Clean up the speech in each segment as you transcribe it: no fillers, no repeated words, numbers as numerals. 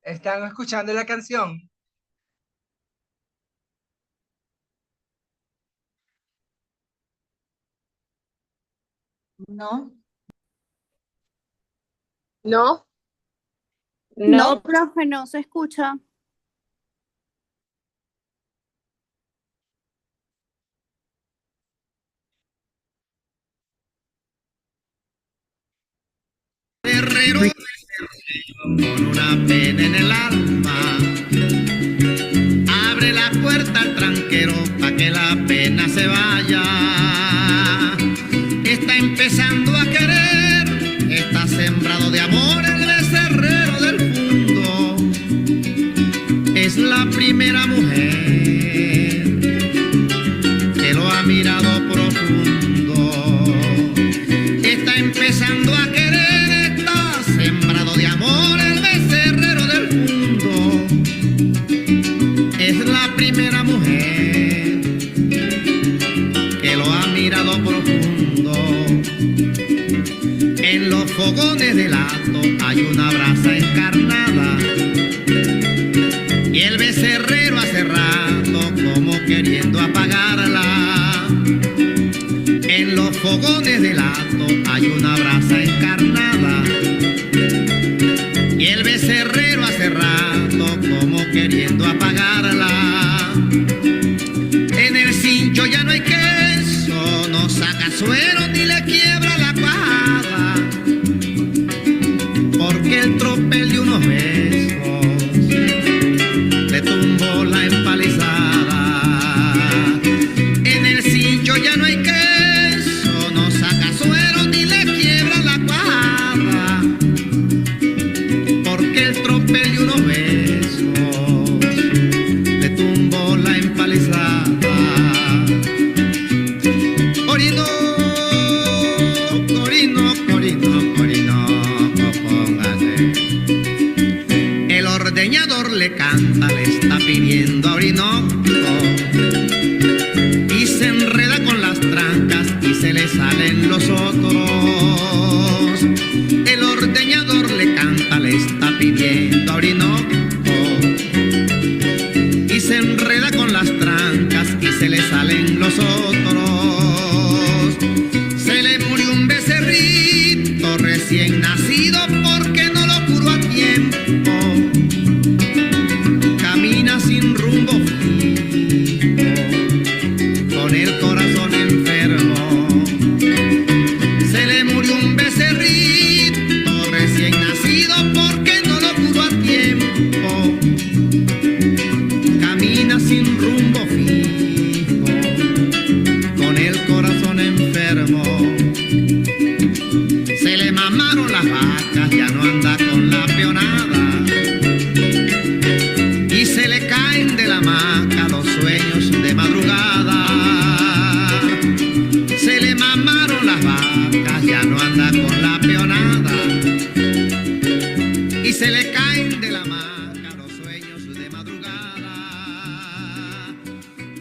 ¿Están escuchando la canción? No, No, no, No, profe, no se escucha. Guerrero con una pena en el alma, abre la puerta al tranquero pa' que la pena se vaya. Está empezando a querer, está sembrado de amor el becerrero del mundo. Es la primera mujer que lo ha mirado profundo. Está empezando a querer, está sembrado de amor el becerrero del mundo. Es la primera mujer que lo ha mirado profundo. En los fogones del hato hay una brasa encarnada y el becerrero hace rato como queriendo apagarla. En los fogones del hato hay una brasa encarnada y el becerrero hace rato como queriendo apagarla. En el cincho ya no hay queso, no saca suero ni le quiebra la cuajada, porque el tropel de unos besos le tumbó la empalizada. En el cincho ya no hay queso, no saca suero ni le quiebra la cuajada, porque el tropel de unos besos le tumbó la empalizada. Corino, corino, corino, corino, póngase. El ordeñador le canta, le está pidiendo a Orinoco, y se enreda con las trancas y se le salen los otros. El ordeñador le canta, le está pidiendo a Orinoco, y se enreda con las trancas y se le salen los otros. Se le murió un becerrito recién nacido porque no lo curó a tiempo. Camina sin rumbo fijo, con el corazón enfermo. Se le murió un becerrito recién nacido porque no lo curó a tiempo. Camina sin rumbo fijo, con el corazón enfermo. Se le mamaron las vacas, ya no anda con la peonada, y se le caen de la hamaca los sueños de madrugada. Se le mamaron las vacas, ya no anda con la peonada, y se le caen de la hamaca los sueños de madrugada.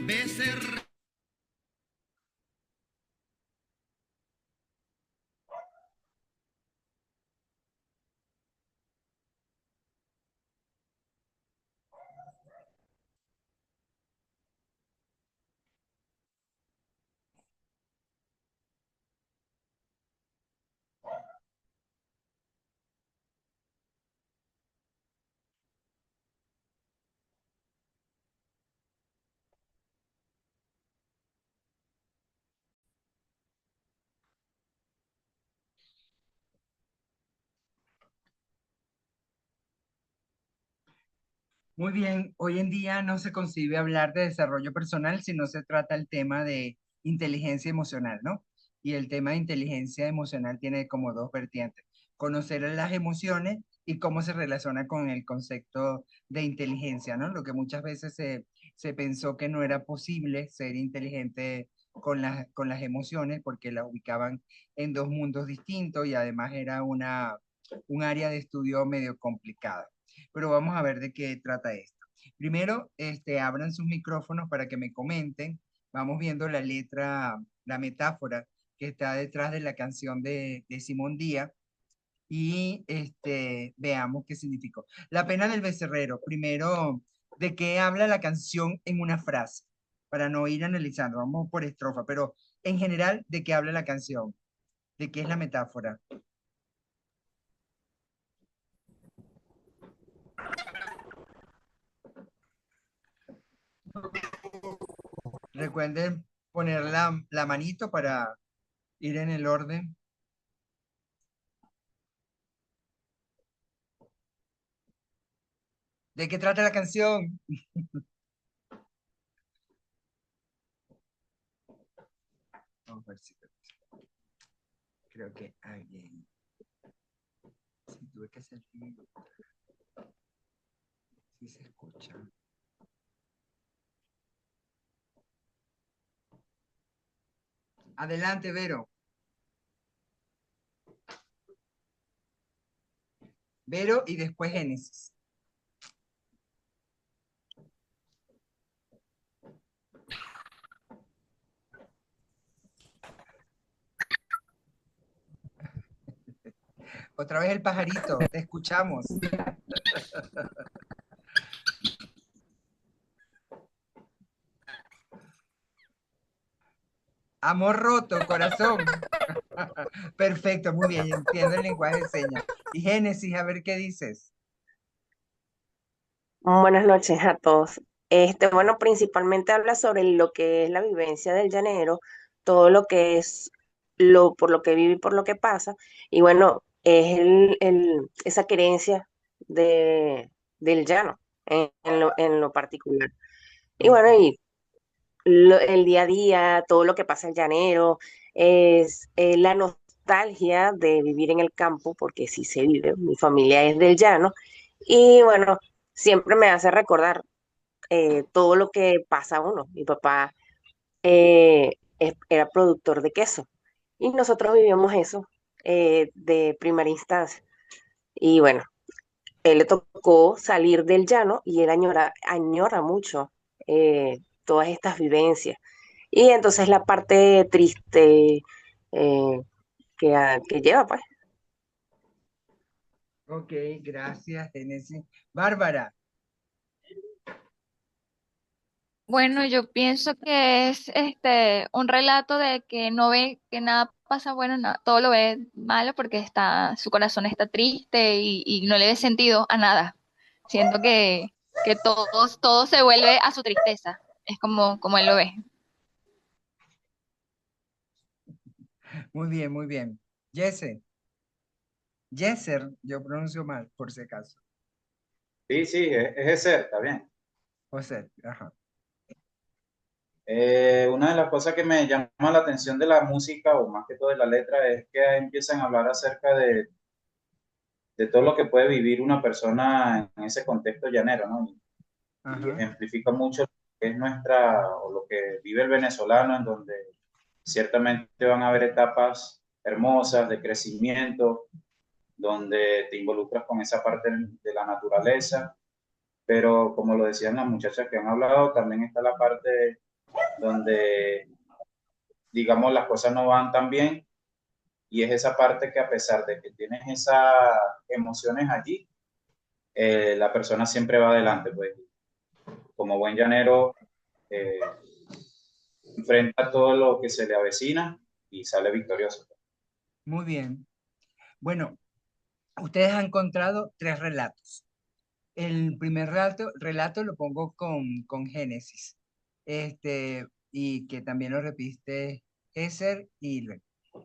Becerra. Muy bien, hoy en día no se concibe hablar de desarrollo personal si no se trata el tema de inteligencia emocional, ¿no? Y el tema de inteligencia emocional tiene como dos vertientes: conocer las emociones y cómo se relaciona con el concepto de inteligencia, ¿no? Lo que muchas veces se pensó que no era posible ser inteligente con las emociones porque las ubicaban en dos mundos distintos y además era un área de estudio medio complicada. Pero vamos a ver de qué trata esto. Primero, abran sus micrófonos para que me comenten. Vamos viendo la letra, la metáfora que está detrás de la canción de Simón Díaz. y veamos qué significó. La pena del becerrero. Primero, ¿de qué habla la canción en una frase? Para no ir analizando, vamos por estrofa, pero en general, ¿de qué habla la canción? ¿De qué es la metáfora? Recuerden poner la manito para ir en el orden. ¿De qué trata la canción? Vamos a ver si creo que alguien. Si tuve que hacer si se escucha. Adelante, Vero. Vero y después Génesis. Otra vez el pajarito, te escuchamos. Amor roto, corazón. Perfecto, muy bien, entiendo el lenguaje de señas. Y Génesis, a ver qué dices. Buenas noches a todos. Bueno, principalmente habla sobre lo que es la vivencia del llanero, todo lo que es por lo que vive y por lo que pasa. Y bueno, es esa querencia del llano en lo particular. Y Ok, bueno, el día a día, todo lo que pasa el llanero, es la nostalgia de vivir en el campo, porque sí se vive, mi familia es del llano, y bueno, siempre me hace recordar todo lo que pasa uno. Mi papá era productor de queso y nosotros vivíamos eso de primera instancia. Y bueno, él le tocó salir del llano y él añora mucho todas estas vivencias. Y entonces la parte triste que lleva, pues. ok, gracias, Génesis. Bárbara, Bueno, yo pienso que es un relato de que no ve que nada pasa bueno, todo lo ve malo porque su corazón está triste y no le ve sentido a nada. Siento que todo se vuelve a su tristeza. Es como él lo ve. muy bien, muy bien. Jesse, Jesser, yo pronuncio mal, por si acaso. Sí, sí, es ese, está bien. José, ajá. Una de las cosas que me llama la atención de la música, o más que todo de la letra, es que empiezan a hablar acerca de todo lo que puede vivir una persona en ese contexto llanero, ¿no? Y Ajá. ejemplifica mucho lo que es o lo que vive el venezolano, en donde ciertamente van a haber etapas hermosas de crecimiento, donde te involucras con esa parte de la naturaleza, pero como lo decían las muchachas que han hablado, también está la parte donde, digamos, las cosas no van tan bien, y es esa parte que a pesar de que tienes esas emociones allí, la persona siempre va adelante, pues como buen llanero, eh, enfrenta todo lo que se le avecina y sale victorioso. Muy bien. Bueno, ustedes han encontrado tres relatos. El primer relato lo pongo con Génesis, y que también lo repite Eser y Luis.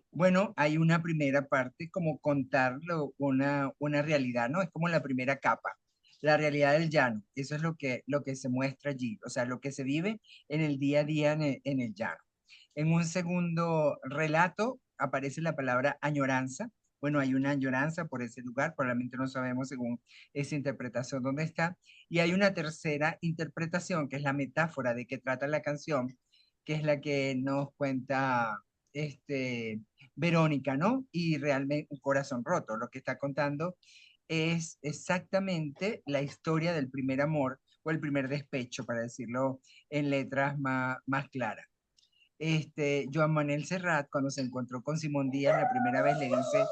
Bueno, hay una primera parte, como contarlo, una realidad, ¿no? Es como la primera capa, la realidad del llano. Eso es lo que se muestra allí, o sea, lo que se vive en el día a día en el llano. En un segundo relato aparece la palabra añoranza. Bueno, hay una añoranza por ese lugar, probablemente no sabemos según esa interpretación dónde está. Y hay una tercera interpretación, que es la metáfora de que trata la canción, que es la que nos cuenta Verónica, ¿no? Y realmente un corazón roto. Lo que está contando es exactamente la historia del primer amor o el primer despecho, para decirlo en letras más claras. Joan Manuel Serrat, cuando se encontró con Simón Díaz la primera vez, le dice,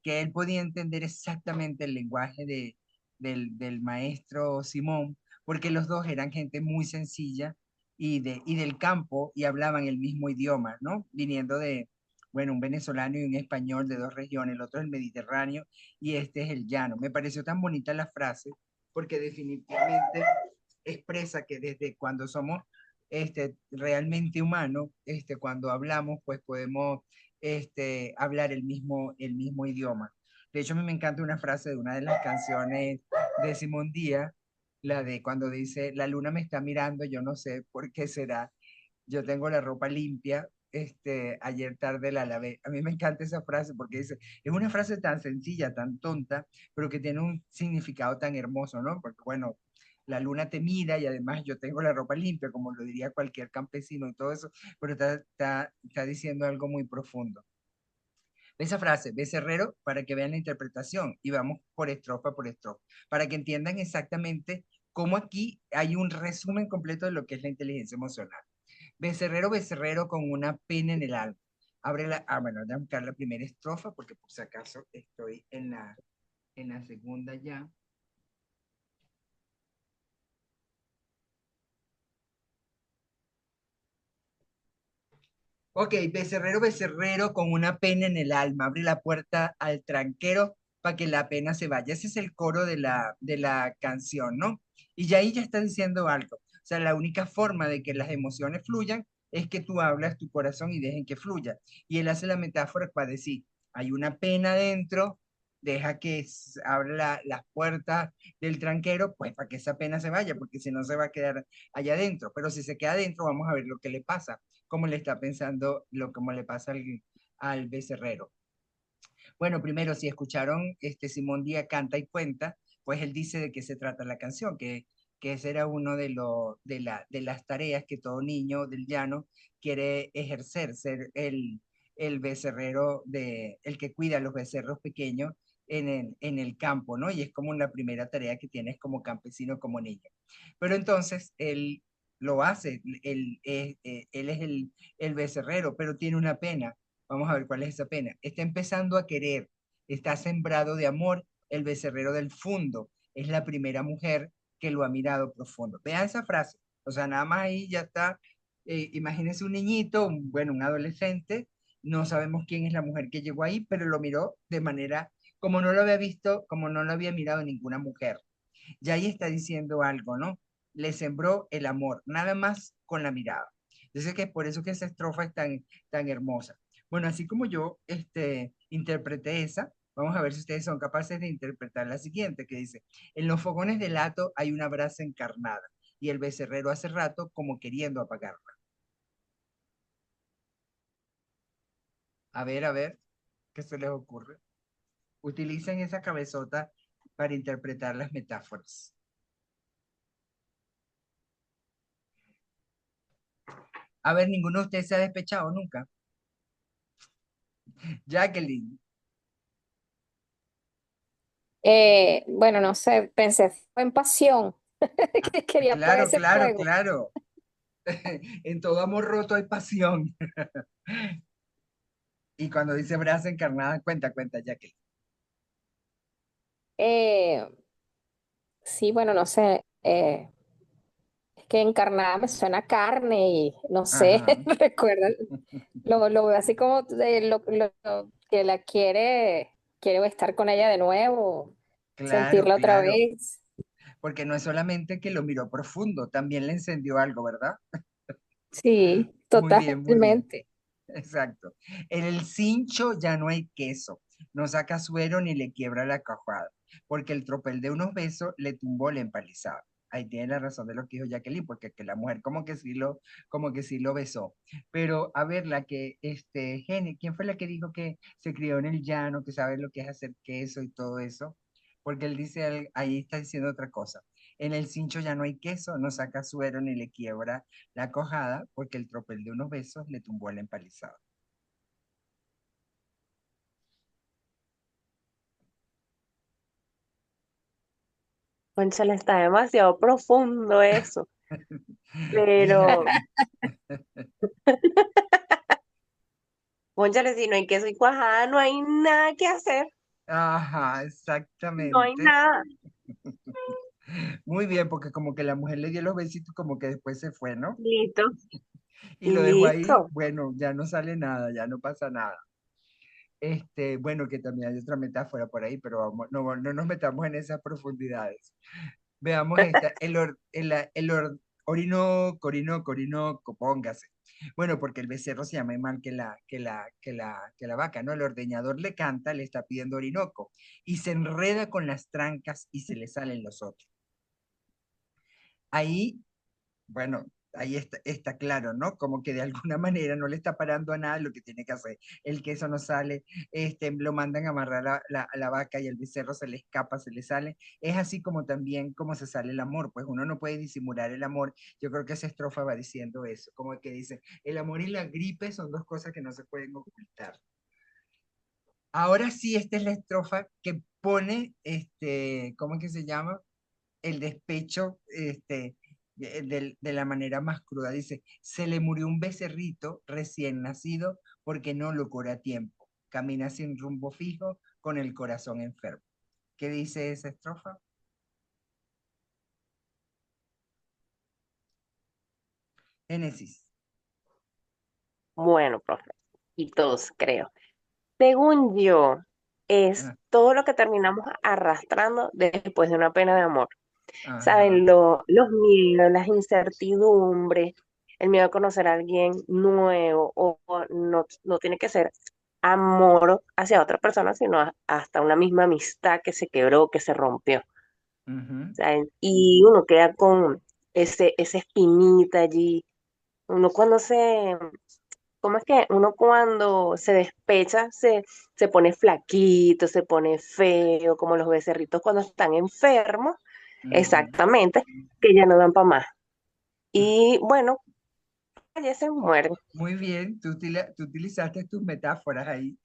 que él podía entender exactamente el lenguaje del maestro Simón, porque los dos eran gente muy sencilla y del campo y hablaban el mismo idioma, ¿no? Viniendo de, bueno, un venezolano y un español de dos regiones, el otro es el Mediterráneo y este es el llano. Me pareció tan bonita la frase porque definitivamente expresa que desde cuando somos realmente humanos, cuando hablamos, pues podemos hablar el mismo idioma. De hecho, a mí me encanta una frase de una de las canciones de Simón Díaz, la de cuando dice, la luna me está mirando, yo no sé por qué será, yo tengo la ropa limpia, ayer tarde la lavé. A mí me encanta esa frase porque dice, es una frase tan sencilla, tan tonta, pero que tiene un significado tan hermoso, ¿no? Porque bueno, la luna te mira y además yo tengo la ropa limpia, como lo diría cualquier campesino y todo eso, pero está diciendo algo muy profundo. Esa frase, becerrero, para que vean la interpretación y vamos por estrofa, para que entiendan exactamente cómo aquí hay un resumen completo de lo que es la inteligencia emocional. Becerrero, becerrero con una pena en el alma. Abre bueno, voy a buscar la primera estrofa porque por si acaso estoy en la segunda ya. Ok, becerrero, becerrero con una pena en el alma, abre la puerta al tranquero para que la pena se vaya. Ese es el coro de la canción, ¿no? Y ya ahí ya está diciendo algo. O sea, la única forma de que las emociones fluyan es que tú hablas tu corazón y dejen que fluya. Y él hace la metáfora para decir, hay una pena dentro, deja que abra las puertas del tranquero, pues para que esa pena se vaya, porque si no se va a quedar allá adentro. Pero si se queda adentro, vamos a ver lo que le pasa cómo le está pensando, cómo le pasa al becerrero. Bueno, primero, si escucharon Simón Díaz canta y cuenta, pues él dice de qué se trata la canción, que ese era uno de las tareas que todo niño del llano quiere ejercer, ser el becerrero, el que cuida a los becerros pequeños en el campo, ¿no? Y es como la primera tarea que tienes como campesino, como niño. Pero entonces él lo hace, él es el becerrero, pero tiene una pena. Vamos a ver cuál es esa pena. Está empezando a querer, está sembrado de amor el becerrero del fundo. Es la primera mujer que lo ha mirado profundo. Vean esa frase. O sea, nada más ahí ya está. Imagínense un niñito, bueno, un adolescente. No sabemos quién es la mujer que llegó ahí, pero lo miró de manera como no lo había visto, como no lo había mirado ninguna mujer. Ya ahí está diciendo algo, ¿no? Le sembró el amor, nada más con la mirada. Entonces, que es por eso que esa estrofa es tan hermosa. Bueno, así como yo interpreté esa, vamos a ver si ustedes son capaces de interpretar la siguiente, que dice, en los fogones de lato hay una brasa encarnada y el becerrero hace rato como queriendo apagarla. A ver, ¿qué se les ocurre? Utilicen esa cabezota para interpretar las metáforas. A ver, ninguno de ustedes se ha despechado nunca. Jacqueline. Bueno, no sé, pensé fue en pasión, que quería apagar Claro, ese claro, fuego. claro. En todo amor roto hay pasión. Y cuando dice brasa encarnada, cuenta, Jacqueline. Eh, sí, bueno, no sé, es que encarnada me suena a carne y no sé, Ajá. recuerda, lo veo así como que la quiere estar con ella de nuevo, Claro, sentirla otra claro. vez. Porque no es solamente que lo miró profundo, también le encendió algo, ¿verdad? Sí, Muy bien, muy bien. totalmente. Exacto. En el cincho ya no hay queso, no saca suero ni le quiebra la cajada, porque el tropel de unos besos le tumbó la empalizada. Ahí tiene la razón de lo que dijo Jacqueline, porque que la mujer como que sí lo besó. Pero a ver, ¿quién fue la que dijo que se crió en el llano, que sabe lo que es hacer queso y todo eso? Porque él dice, ahí está diciendo otra cosa. En el cincho ya no hay queso, no saca suero ni le quiebra la cojada porque el tropel de unos besos le tumbó la empalizada. Cónchale, está demasiado profundo eso. Pero, Fíjate, cónchale, si no hay queso y cuajada, no hay nada que hacer. Ajá, No hay exactamente. nada. Muy bien, porque como que la mujer le dio los besitos, como que después se fue, ¿no? Listo. Y Y lo dejó ahí, listo. bueno, ya no sale nada, ya no pasa nada. Bueno, que también hay otra metáfora por ahí, pero no nos metamos en esas profundidades. Veamos esta, Orinoco, Orinoco, póngase. Bueno, porque el becerro se llama igual que la vaca, ¿no? El ordeñador le canta, le está pidiendo Orinoco, y se enreda con las trancas y se le salen los otros. Ahí, bueno, ahí está claro, ¿no? Como que de alguna manera no le está parando a nada lo que tiene que hacer. El queso no sale, lo mandan a amarrar a la vaca y el becerro se le escapa, se le sale. Es así como también como se sale el amor, pues uno no puede disimular el amor. Yo creo que esa estrofa va diciendo eso, como que dice, el amor y la gripe son dos cosas que no se pueden ocultar. Ahora sí, esta es la estrofa que pone, ¿cómo es que se llama? El despecho de la manera más cruda. Dice, se le murió un becerrito recién nacido porque no lo curó a tiempo. Camina sin rumbo fijo con el corazón enfermo. ¿Qué dice esa estrofa? Génesis. Bueno, profe. Y todos, creo. Según yo, es Ah, todo lo que terminamos arrastrando después de una pena de amor. ajá. ¿Saben? Los miedos, las incertidumbres, el miedo a conocer a alguien nuevo, o no tiene que ser amor hacia otra persona, sino hasta una misma amistad que se quebró, que se rompió. Ujú, ¿Saben? Y uno queda con esa espinita allí. Uno cuando se, ¿cómo es que? Uno cuando se despecha se pone flaquito, se pone feo, como los becerritos cuando están enfermos, ujú. exactamente, que ya no dan para más. Y bueno, ya se mueren. Muy bien, tú utilizaste tus metáforas ahí.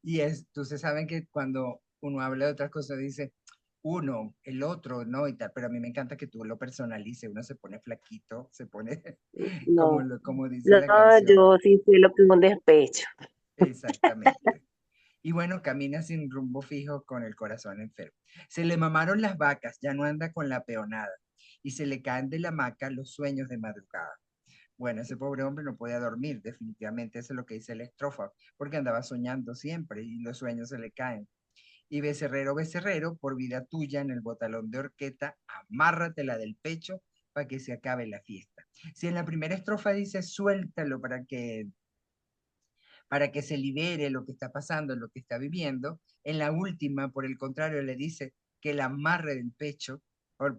Y entonces saben que cuando uno habla de otras cosas dice uno, el otro, ¿no? Y tal, pero a mí me encanta que tú lo personalices, uno se pone flaquito, se pone No, como dice no, la canción, yo sí fui lo que un despecho. exactamente. Y bueno, camina sin rumbo fijo con el corazón enfermo. Se le mamaron las vacas, ya no anda con la peonada, y se le caen de la hamaca los sueños de madrugada. Bueno, ese pobre hombre no podía dormir, definitivamente, eso es lo que dice la estrofa, porque andaba soñando siempre y los sueños se le caen. Y becerrero, becerrero, por vida tuya en el botalón de horqueta, amárratela del pecho para que se acabe la fiesta. Si en la primera estrofa dice suéltalo para que se libere lo que está pasando, lo que está viviendo, en la última, por el contrario, le dice que la amarre del pecho,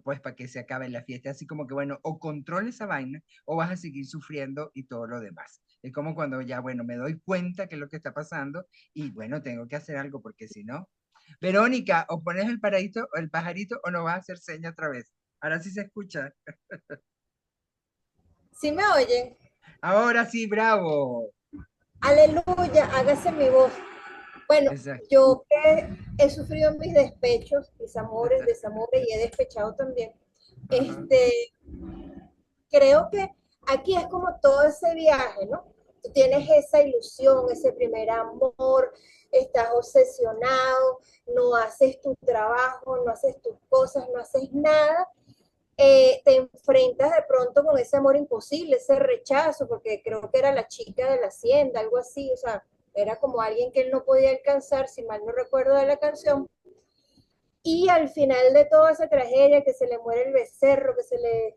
pues para que se acabe la fiesta. Así como que, bueno, o controla esa vaina o vas a seguir sufriendo y todo lo demás. Es como cuando ya, bueno, me doy cuenta que es lo que está pasando y bueno, tengo que hacer algo porque si no. Verónica, o pones el pajarito o no vas a hacer seña otra vez. Ahora sí se escucha. ¿Sí me oyen? Ahora sí, bravo. Aleluya, hágase mi voz. Bueno, Exacto. yo que he sufrido mis despechos, mis amores, desamores y he despechado también, Ajá. este, creo que aquí es como todo ese viaje, ¿no? Tú tienes esa ilusión, ese primer amor, estás obsesionado, no haces tu trabajo, no haces tus cosas, no haces nada, te enfrentas de pronto con ese amor imposible, ese rechazo, porque creo que era la chica de la hacienda, algo así, o sea, era como alguien que él no podía alcanzar, si mal no recuerdo de la canción. Y al final de toda esa tragedia, que se le muere el becerro, que se le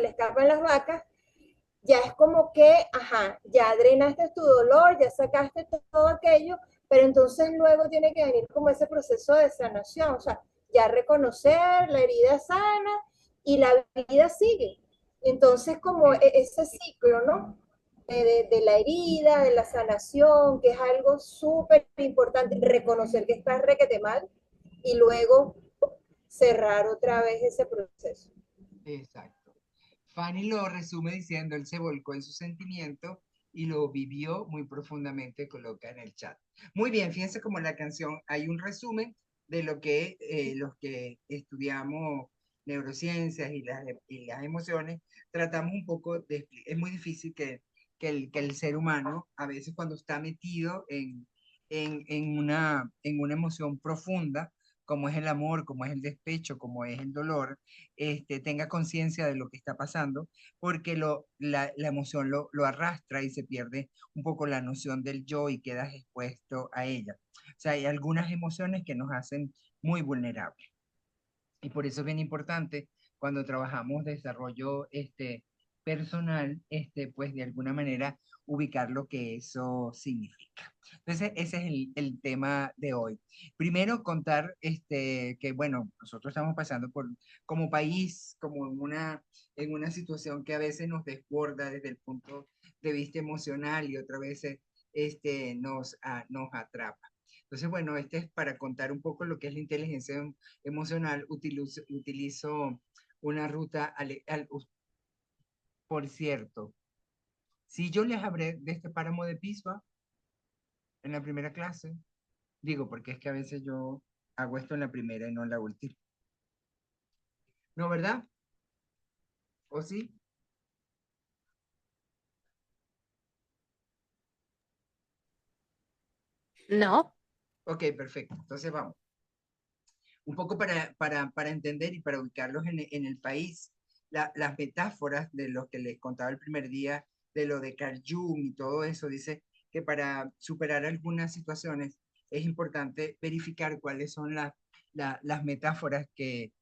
escapan las vacas, ya es como que, ajá, ya drenaste tu dolor, ya sacaste todo aquello, pero entonces luego tiene que venir como ese proceso de sanación, o sea, ya reconocer la herida sana y la vida sigue. Entonces como ese ciclo, ¿no? De la herida, de la sanación, que es algo súper importante, reconocer que estás requete mal y luego cerrar otra vez ese proceso. Exacto. Fanny lo resume diciendo, él se volcó en su sentimiento y lo vivió muy profundamente, coloca en el chat. Muy bien, fíjense como la canción, hay un resumen de lo que los que estudiamos neurociencias y las emociones, tratamos un poco es muy difícil que el ser humano, a veces cuando está metido en una emoción profunda, como es el amor, como es el despecho, como es el dolor, tenga conciencia de lo que está pasando, porque la emoción lo arrastra y se pierde un poco la noción del yo y quedas expuesto a ella. O sea, hay algunas emociones que nos hacen muy vulnerables. Y por eso es bien importante cuando trabajamos desarrollo personal, pues de alguna manera ubicar lo que eso significa. Entonces, ese es el tema de hoy. Primero, contar que, bueno, nosotros estamos pasando por, como país, como en una situación que a veces nos desborda desde el punto de vista emocional y otras veces nos atrapa. Entonces, bueno, este es para contar un poco lo que es la inteligencia emocional. Utilizo una ruta, por cierto, si yo les hablé de este páramo de Pisba en la primera clase, digo, porque es que a veces yo hago esto en la primera y no en la última. ¿No, verdad? ¿O sí? No, Ok, perfecto. Entonces vamos. Un poco para entender y para ubicarlos en el país, las metáforas de lo que les contaba el primer día, de lo de Carl Jung y todo eso, dice que para superar algunas situaciones es importante verificar cuáles son las metáforas que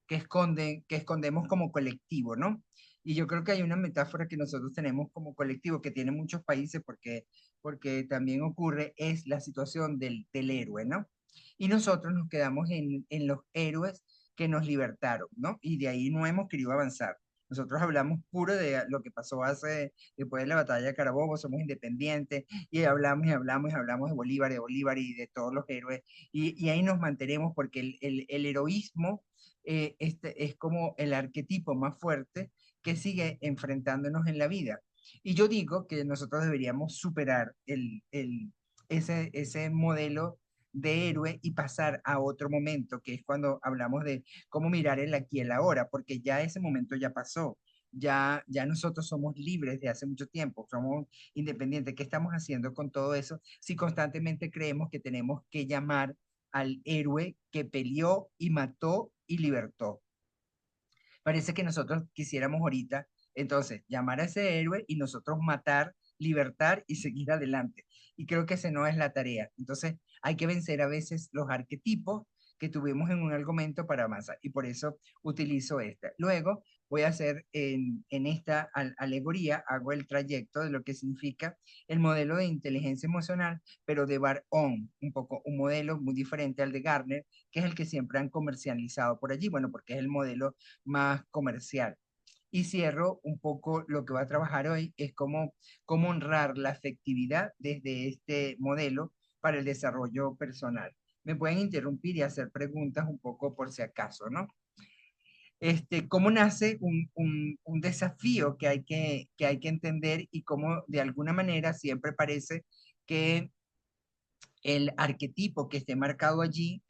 escondemos como colectivo, ¿no? Y yo creo que hay una metáfora que nosotros tenemos como colectivo, que tiene muchos países, porque también ocurre, es la situación del héroe, ¿no? Y nosotros nos quedamos en los héroes que nos libertaron, ¿no? Y de ahí no hemos querido avanzar. Nosotros hablamos puro de lo que pasó después de la batalla de Carabobo, somos independientes, y hablamos y hablamos y hablamos de Bolívar y de todos los héroes, y ahí nos mantenemos porque el heroísmo es como el arquetipo más fuerte que sigue enfrentándonos en la vida. Y yo digo que nosotros deberíamos superar ese modelo de héroe y pasar a otro momento, que es cuando hablamos de cómo mirar el aquí y el ahora, porque ya ese momento ya pasó. Ya nosotros somos libres de hace mucho tiempo, somos independientes. ¿Qué estamos haciendo con todo eso si constantemente creemos que tenemos que llamar al héroe que peleó y mató y libertó? Parece que nosotros quisiéramos ahorita, entonces, llamar a ese héroe y nosotros matar, libertar y seguir adelante. Y creo que esa no es la tarea. Entonces, hay que vencer a veces los arquetipos que tuvimos en un argumento para avanzar. Y por eso utilizo esta. Luego voy a hacer en esta alegoría, hago el trayecto de lo que significa el modelo de inteligencia emocional, pero de Bar-On, un poco un modelo muy diferente al de Gartner, que es el que siempre han comercializado por allí, bueno, porque es el modelo más comercial. Y cierro un poco lo que va a trabajar hoy, es cómo honrar la afectividad desde este modelo para el desarrollo personal. Me pueden interrumpir y hacer preguntas un poco por si acaso, ¿no? Cómo nace un desafío que hay que entender y cómo de alguna manera siempre parece que el arquetipo que esté marcado allí,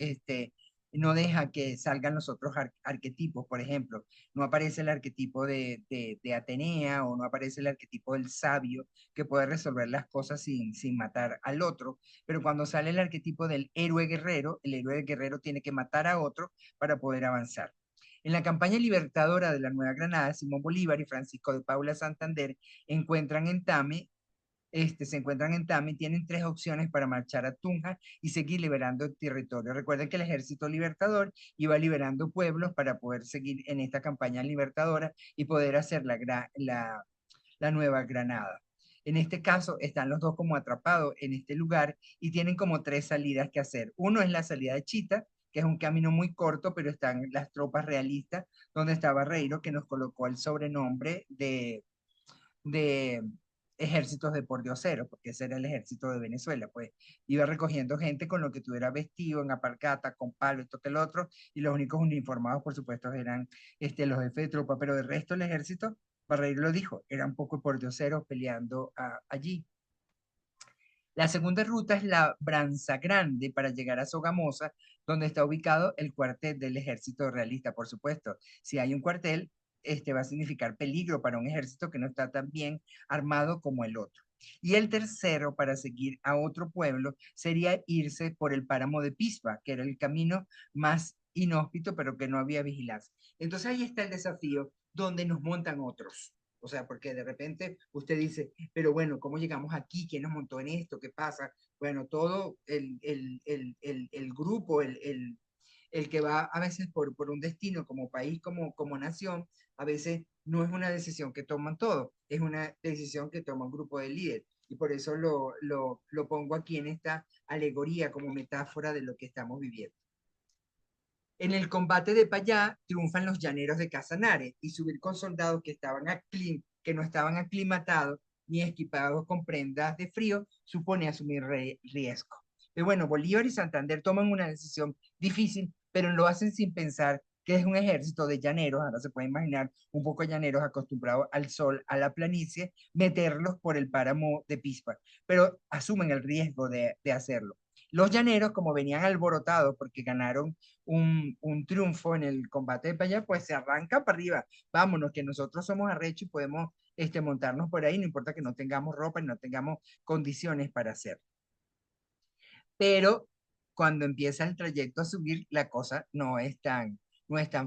no deja que salgan los otros arquetipos. Por ejemplo, no aparece el arquetipo de Atenea o no aparece el arquetipo del sabio que puede resolver las cosas sin matar al otro. Pero cuando sale el arquetipo del héroe guerrero, el héroe guerrero tiene que matar a otro para poder avanzar. En la campaña libertadora de la Nueva Granada, Simón Bolívar y Francisco de Paula Santander encuentran en Tame se encuentran en Tami, tienen tres opciones para marchar a Tunja y seguir liberando el territorio. Recuerden que el ejército libertador iba liberando pueblos para poder seguir en esta campaña libertadora y poder hacer la Nueva Granada. En este caso, están los dos como atrapados en este lugar y tienen como tres salidas que hacer. Uno es la salida de Chita, que es un camino muy corto, pero están las tropas realistas, donde está Barreiro, que nos colocó el sobrenombre de ejércitos de pordioseros, porque ese era el ejército de Venezuela, pues iba recogiendo gente con lo que tuviera vestido, en alpargata, con palo, esto que el otro, y los únicos uniformados, por supuesto, eran los jefes de tropa, pero del resto del ejército, Barreiro lo dijo, eran poco pordioseros peleando allí. La segunda ruta es la Branza Grande para llegar a Sogamosa, donde está ubicado el cuartel del ejército realista, por supuesto. Si hay un cuartel, este va a significar peligro para un ejército que no está tan bien armado como el otro. Y el tercero, para seguir a otro pueblo, sería irse por el páramo de Pisba, que era el camino más inhóspito, pero que no había vigilancia. Entonces ahí está el desafío donde nos montan otros. O sea, porque de repente usted dice, pero bueno, ¿cómo llegamos aquí? ¿Quién nos montó en esto? ¿Qué pasa? Bueno, todo el grupo, el que va a veces por un destino como país, como nación, a veces no es una decisión que toman todos, es una decisión que toma un grupo de líderes. Y por eso lo pongo aquí en esta alegoría como metáfora de lo que estamos viviendo. En el combate de Payá triunfan los llaneros de Casanare y subir con soldados que no estaban aclimatados ni equipados con prendas de frío supone asumir riesgo. Y bueno, Bolívar y Santander toman una decisión difícil, pero lo hacen sin pensar que es un ejército de llaneros. Ahora se puede imaginar un poco llaneros acostumbrados al sol, a la planicie, meterlos por el páramo de Pispa, pero asumen el riesgo de hacerlo. Los llaneros, como venían alborotados porque ganaron un triunfo en el combate de Payá, pues se arranca para arriba. Vámonos, que nosotros somos arrechos y podemos montarnos por ahí, no importa que no tengamos ropa y no tengamos condiciones para hacerlo. Pero cuando empieza el trayecto a subir, la cosa no es tan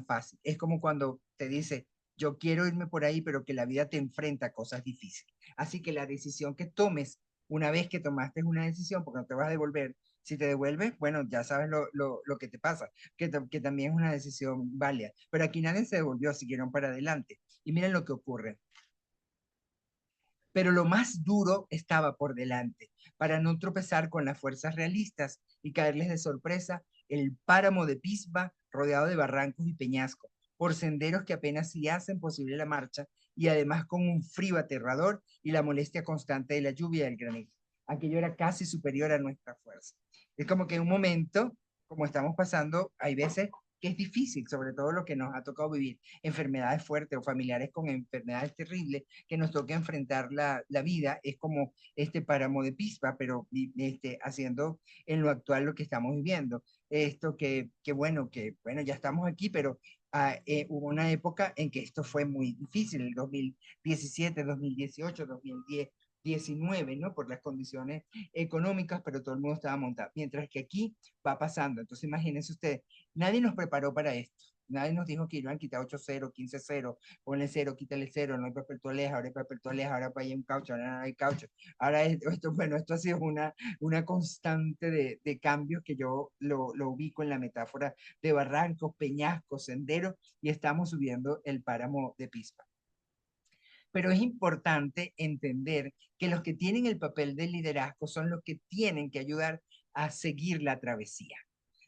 fácil. Es como cuando te dice, yo quiero irme por ahí, pero que la vida te enfrenta a cosas difíciles. Así que la decisión que tomes, una vez que tomaste una decisión, porque no te vas a devolver, si te devuelves, bueno, ya sabes lo que te pasa, que también es una decisión válida. Pero aquí nadie se devolvió, siguieron para adelante. Y miren lo que ocurre. Pero lo más duro estaba por delante. Para no tropezar con las fuerzas realistas y caerles de sorpresa, el páramo de Pisba, rodeado de barrancos y peñascos, por senderos que apenas sí hacen posible la marcha, y además con un frío aterrador y la molestia constante de la lluvia y del granizo. Aquello era casi superior a nuestra fuerza. Es como que en un momento, como estamos pasando, hay veces que es difícil, sobre todo lo que nos ha tocado vivir, enfermedades fuertes o familiares con enfermedades terribles, que nos toca enfrentar la vida, es como este páramo de Pisba, pero haciendo en lo actual lo que estamos viviendo. Esto que bueno, ya estamos aquí, pero hubo una época en que esto fue muy difícil, el 2017, 2018, 2010, 19, ¿no? Por las condiciones económicas, pero todo el mundo estaba montado. Mientras que aquí va pasando. Entonces, imagínense ustedes, nadie nos preparó para esto. Nadie nos dijo que iban a quitar 8-0, 15-0, ponle 0, quítale 0, no hay papel toaleta, ahora hay papel toaleta, ahora hay un caucho, ahora no hay caucho. Ahora esto, bueno, esto ha sido una constante de cambios que yo lo ubico en la metáfora de barrancos, peñascos, senderos, y estamos subiendo el páramo de Pispa. Pero es importante entender que los que tienen el papel de liderazgo son los que tienen que ayudar a seguir la travesía.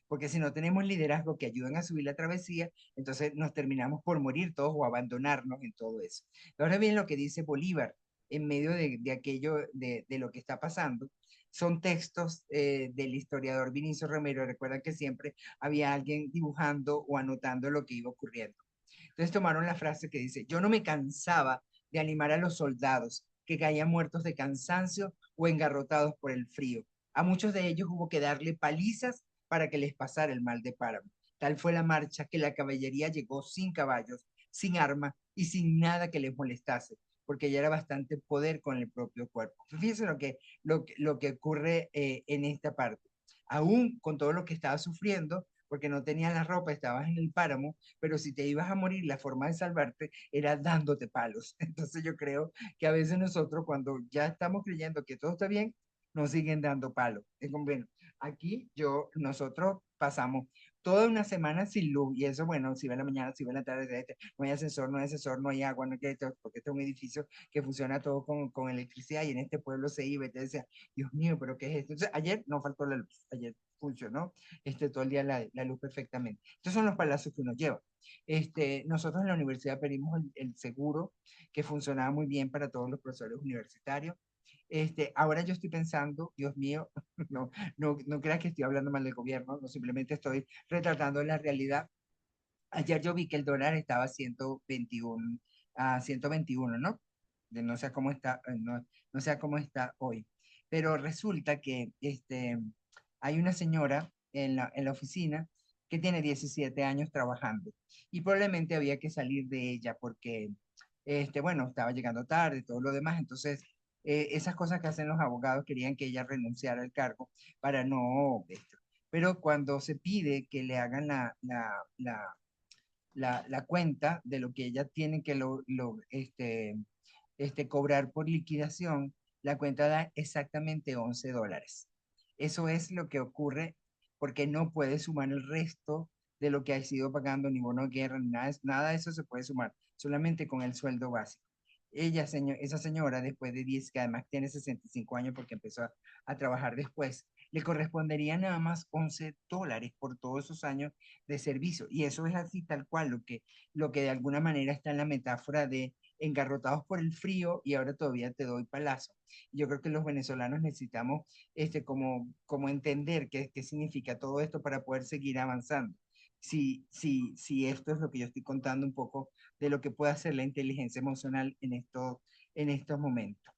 Porque si no tenemos liderazgo que ayuden a subir la travesía, entonces nos terminamos por morir todos o abandonarnos en todo eso. Ahora bien, lo que dice Bolívar en medio de aquello, de lo que está pasando, son textos del historiador Vinicio Romero. Recuerdan que siempre había alguien dibujando o anotando lo que iba ocurriendo. Entonces tomaron la frase que dice, yo no me cansaba de animar a los soldados que caían muertos de cansancio o engarrotados por el frío. A muchos de ellos hubo que darle palizas para que les pasara el mal de páramo. Tal fue la marcha que la caballería llegó sin caballos, sin arma y sin nada que les molestase, porque ya era bastante poder con el propio cuerpo. Fíjense lo que ocurre en esta parte. Aún con todo lo que estaba sufriendo, porque no tenías la ropa, estabas en el páramo, pero si te ibas a morir, la forma de salvarte era dándote palos. Entonces yo creo que a veces nosotros cuando ya estamos creyendo que todo está bien, nos siguen dando palos. Es como, bueno, aquí nosotros pasamos toda una semana sin luz, y eso, bueno, si va en la mañana, si va en la tarde, no hay ascensor, no hay ascensor, no hay agua, no hay esto, porque este es un edificio que funciona todo con electricidad, y en este pueblo se iba, y te decía, Dios mío, pero ¿qué es esto? Entonces, ayer no faltó la luz, ayer funcionó todo el día la luz perfectamente. Estos son los palazos que uno lleva. Nosotros en la universidad pedimos el seguro, que funcionaba muy bien para todos los profesores universitarios. Ahora yo estoy pensando, Dios mío, no creas que estoy hablando mal del gobierno, no, simplemente estoy retratando la realidad. Ayer yo vi que el dólar estaba a 121, a 121, ¿no? No sé cómo está, no sé cómo está hoy. Pero resulta que hay una señora en la oficina que tiene 17 años trabajando y probablemente había que salir de ella porque, bueno, estaba llegando tarde, todo lo demás. Entonces, esas cosas que hacen los abogados, querían que ella renunciara al cargo para no esto. Pero cuando se pide que le hagan la cuenta de lo que ella tiene que cobrar por liquidación, la cuenta da exactamente $11. Eso es lo que ocurre porque no puede sumar el resto de lo que ha sido pagando ni bono de guerra, ni nada, nada de eso se puede sumar, solamente con el sueldo básico. Esa señora, después de 10, que además tiene 65 años porque empezó a trabajar después, le correspondería nada más $11 por todos esos años de servicio. Y eso es así tal cual, lo que de alguna manera está en la metáfora de engarrotados por el frío y ahora todavía te doy palazo. Yo creo que los venezolanos necesitamos como entender qué significa todo esto para poder seguir avanzando. Si esto es lo que yo estoy contando un poco de lo que puede hacer la inteligencia emocional en estos momentos.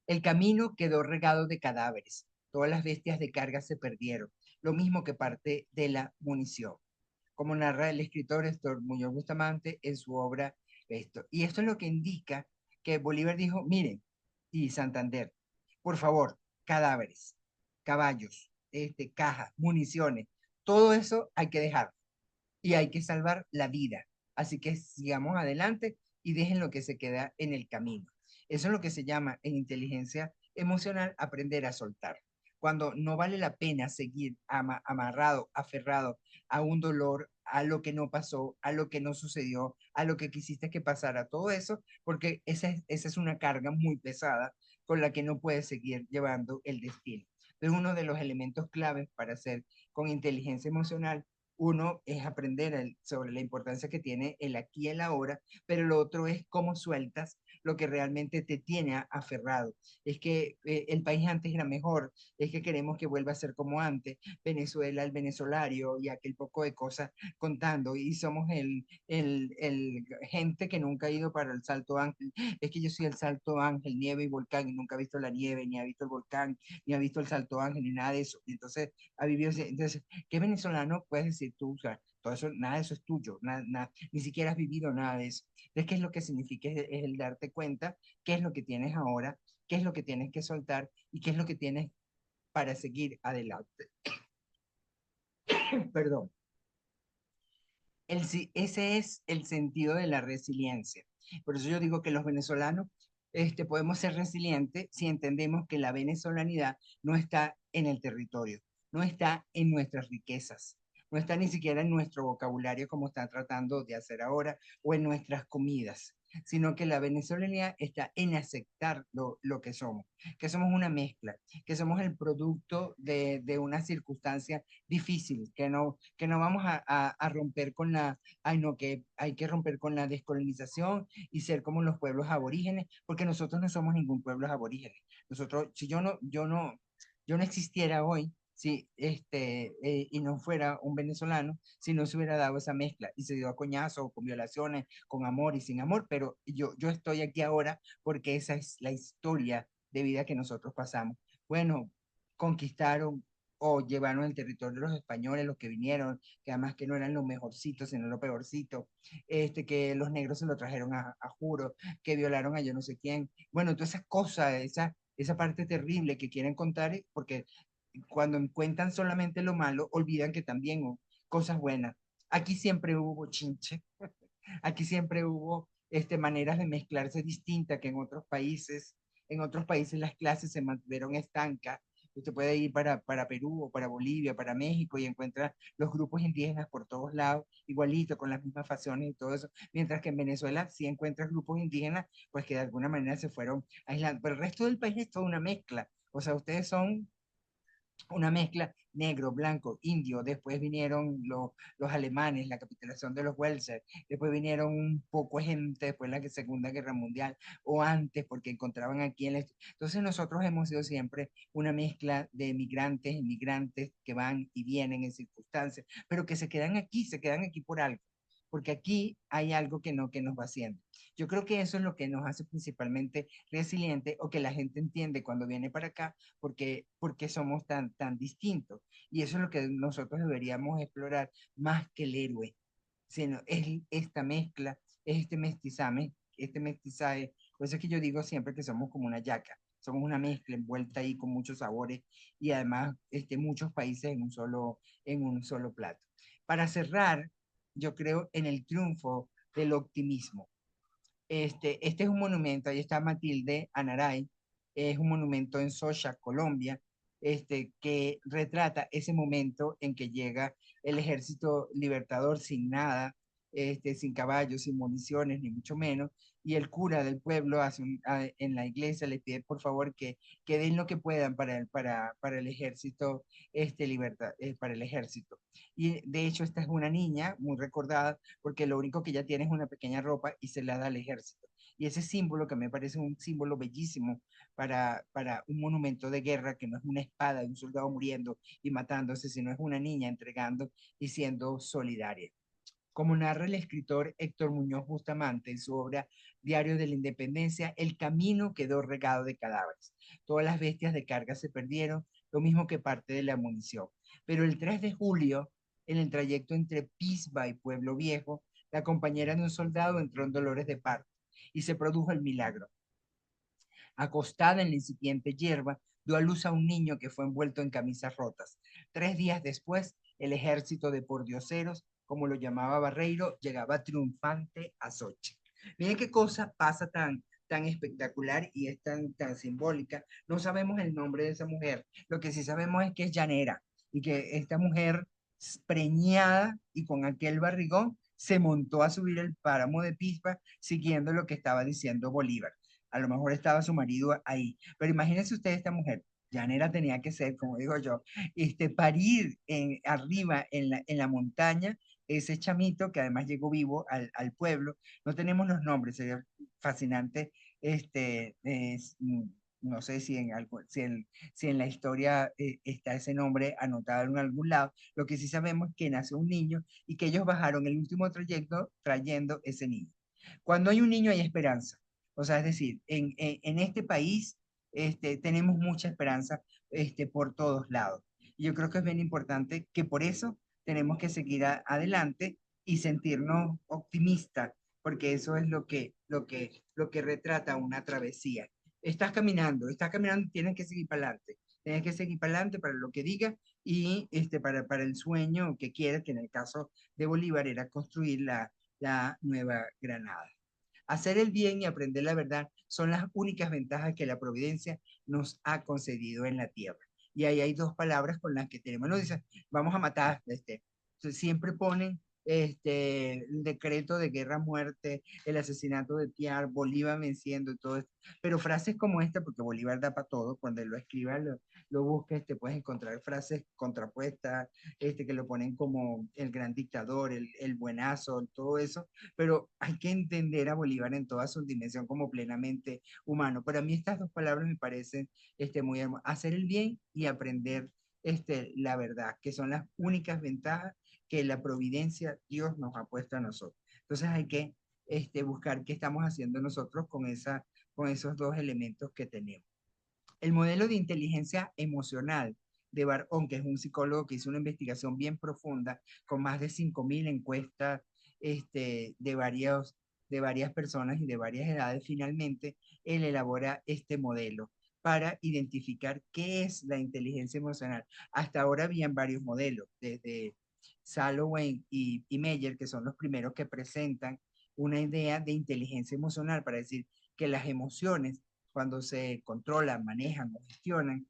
El camino quedó regado de cadáveres. Todas las bestias de carga se perdieron, lo mismo que parte de la munición, como narra el escritor Héctor Muñoz Bustamante en su obra esto. Y esto es lo que indica que Bolívar dijo, miren, y Santander, por favor, cadáveres, caballos, cajas, municiones, todo eso hay que dejar y hay que salvar la vida. Así que sigamos adelante y dejen lo que se queda en el camino. Eso es lo que se llama en inteligencia emocional aprender a soltar. Cuando no vale la pena seguir amarrado, aferrado a un dolor, a lo que no pasó, a lo que no sucedió, a lo que quisiste que pasara, todo eso, porque esa es una carga muy pesada con la que no puedes seguir llevando el destino. Entonces, uno de los elementos claves para hacer con inteligencia emocional, uno es aprender sobre la importancia que tiene el aquí y el ahora, pero lo otro es cómo sueltas lo que realmente te tiene aferrado. Es que el país antes era mejor, es que queremos que vuelva a ser como antes, Venezuela, el venezolario y aquel poco de cosas contando, y somos el gente que nunca ha ido para el Salto Ángel. Es que yo soy el Salto Ángel, nieve y volcán, y nunca he visto la nieve, ni ha visto el volcán, ni ha visto el Salto Ángel, ni nada de eso. Y entonces, ha vivido, entonces, ¿qué venezolano puedes decir tú? O sea, todo eso, nada de eso es tuyo, ni siquiera has vivido nada de eso. Entonces, ¿qué es lo que significa? Es el darte cuenta qué es lo que tienes ahora, qué es lo que tienes que soltar y qué es lo que tienes para seguir adelante. Perdón. Ese es el sentido de la resiliencia. Por eso yo digo que los venezolanos podemos ser resilientes si entendemos que la venezolanidad no está en el territorio, no está en nuestras riquezas, no está ni siquiera en nuestro vocabulario como están tratando de hacer ahora o en nuestras comidas, sino que la venezolanidad está en aceptar lo que somos una mezcla, que somos el producto de una circunstancia difícil, que no vamos a romper con ay no, que hay que romper con la descolonización y ser como los pueblos aborígenes, porque nosotros no somos ningún pueblo aborígenes. Nosotros, si yo no existiera hoy, si, y no fuera un venezolano, si no se hubiera dado esa mezcla y se dio a coñazo, con violaciones, con amor y sin amor, pero yo estoy aquí ahora porque esa es la historia de vida que nosotros pasamos. Bueno, conquistaron o llevaron el territorio de los españoles, los que vinieron, que además que no eran los mejorcitos, sino los peorcitos, que los negros se lo trajeron a juro, que violaron a yo no sé quién. Bueno, todas esas cosas, esa parte terrible que quieren contar, porque cuando cuentan solamente lo malo, olvidan que también hubo cosas buenas. Aquí siempre hubo chinche, aquí siempre hubo maneras de mezclarse distintas que en otros países. En otros países las clases se mantuvieron estancas. Usted puede ir para Perú o para Bolivia, para México y encuentra los grupos indígenas por todos lados, igualito, con las mismas facciones y todo eso. Mientras que en Venezuela sí encuentras grupos indígenas, pues que de alguna manera se fueron aislando. Pero el resto del país es toda una mezcla. O sea, ustedes son una mezcla negro, blanco, indio, después vinieron los alemanes, la capitulación de los Welser, después vinieron un poco de gente después de la Segunda Guerra Mundial, o antes, porque encontraban aquí Entonces nosotros hemos sido siempre una mezcla de migrantes, inmigrantes que van y vienen en circunstancias, pero que se quedan aquí por algo, porque aquí hay algo que nos va haciendo. Yo creo que eso es lo que nos hace principalmente resiliente o que la gente entiende cuando viene para acá porque somos tan distintos. Y eso es lo que nosotros deberíamos explorar más que el héroe, sino es esta mezcla, es este mestizaje Por eso es que yo digo siempre que somos como una yaca, somos una mezcla envuelta ahí con muchos sabores y además muchos países en un solo plato. Para cerrar, yo creo en el triunfo del optimismo. Este es un monumento, ahí está Matilde Anaray, es un monumento en Socha, Colombia, que retrata ese momento en que llega el ejército libertador sin nada, sin caballos, sin municiones, ni mucho menos, y el cura del pueblo en la iglesia le pide por favor que den lo que puedan para el ejército, para el ejército. Y de hecho esta es una niña muy recordada porque lo único que ella tiene es una pequeña ropa y se la da al ejército. Y ese símbolo, que me parece un símbolo bellísimo para un monumento de guerra, que no es una espada de un soldado muriendo y matándose, sino es una niña entregando y siendo solidaria. Como narra el escritor Héctor Muñoz Bustamante en su obra Diario de la Independencia, el camino quedó regado de cadáveres. Todas las bestias de carga se perdieron, lo mismo que parte de la munición. Pero el 3 de julio, en el trayecto entre Pisba y Pueblo Viejo, la compañera de un soldado entró en dolores de parto y se produjo el milagro. Acostada en la incipiente hierba, dio a luz a un niño que fue envuelto en camisas rotas. 3 días después, el ejército de pordioseros, como lo llamaba Barreiro, llegaba triunfante a Sochi. Miren qué cosa pasa tan espectacular y es tan simbólica. No sabemos el nombre de esa mujer. Lo que sí sabemos es que es llanera y que esta mujer preñada y con aquel barrigón se montó a subir el páramo de Pisba siguiendo lo que estaba diciendo Bolívar. A lo mejor estaba su marido ahí, pero imagínense usted esta mujer. Llanera tenía que ser, como digo yo, parir arriba en la montaña ese chamito que además llegó vivo al pueblo. No tenemos los nombres, sería fascinante. No sé si si en la historia está ese nombre anotado en algún lado. Lo que sí sabemos es que nació un niño y que ellos bajaron el último trayecto trayendo ese niño. Cuando hay un niño hay esperanza. O sea, es decir, en este país tenemos mucha esperanza por todos lados. Y yo creo que es bien importante que por eso tenemos que seguir adelante y sentirnos optimistas, porque eso es lo que retrata una travesía. Estás caminando, tienes que seguir para adelante. Tienes que seguir para adelante para lo que diga y para el sueño que quieras, que en el caso de Bolívar era construir la Nueva Granada. Hacer el bien y aprender la verdad son las únicas ventajas que la providencia nos ha concedido en la tierra. Y ahí hay dos palabras con las que tenemos. No dicen, vamos a matar. Entonces, siempre ponen el decreto de guerra, muerte, el asesinato de Piar, Bolívar venciendo y todo esto. Pero frases como esta, porque Bolívar da para todo, cuando lo escribas, lo busques, te puedes encontrar frases contrapuestas, que lo ponen como el gran dictador, el buenazo, todo eso, pero hay que entender a Bolívar en toda su dimensión como plenamente humano. Para mí estas dos palabras me parecen muy hermosas, hacer el bien y aprender la verdad, que son las únicas ventajas que la providencia, Dios nos ha puesto a nosotros. Entonces hay que buscar qué estamos haciendo nosotros con esos dos elementos que tenemos. El modelo de inteligencia emocional de Barón, que es un psicólogo que hizo una investigación bien profunda con más de 5.000 encuestas de varias personas y de varias edades, finalmente él elabora este modelo para identificar qué es la inteligencia emocional. Hasta ahora habían varios modelos, desde Salovey y Meyer, que son los primeros que presentan una idea de inteligencia emocional para decir que las emociones, cuando se controlan, manejan o gestionan,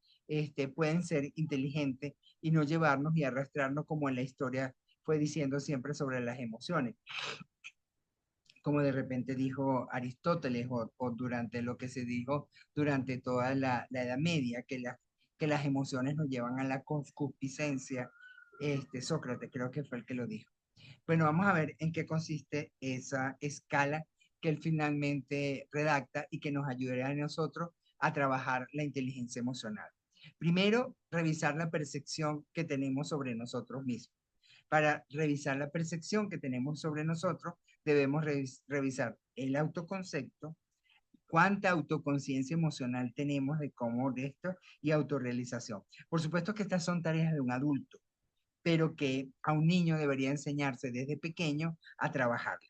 pueden ser inteligentes y no llevarnos y arrastrarnos como en la historia fue diciendo siempre sobre las emociones. Como de repente dijo Aristóteles o durante lo que se dijo durante toda la Edad Media, que las emociones nos llevan a la concupiscencia. Sócrates creo que fue el que lo dijo. Bueno, vamos a ver en qué consiste esa escala que él finalmente redacta y que nos ayudará a nosotros a trabajar la inteligencia emocional. Primero, revisar la percepción que tenemos sobre nosotros mismos. Para revisar la percepción que tenemos sobre nosotros, debemos revisar el autoconcepto, cuánta autoconciencia emocional tenemos de cómo de esto y autorrealización. Por supuesto que estas son tareas de un adulto, pero que a un niño debería enseñarse desde pequeño a trabajarla.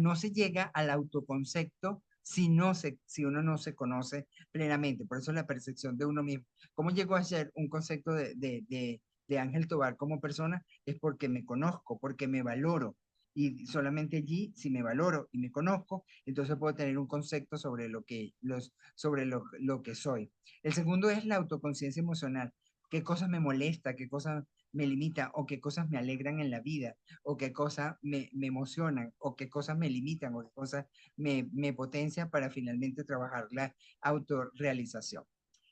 No se llega al autoconcepto si uno no se conoce plenamente. Por eso la percepción de uno mismo. ¿Cómo llegó a ser un concepto de Ángel Tobar como persona? Es porque me conozco, porque me valoro. Y solamente allí, si me valoro y me conozco, entonces puedo tener un concepto sobre lo que soy. El segundo es la autoconciencia emocional. ¿Qué cosas me molesta? ¿Qué cosas me limita? ¿O qué cosas me alegran en la vida? ¿O qué cosas me emocionan? ¿O qué cosas me limitan? ¿O qué cosas me potencian para finalmente trabajar la autorrealización?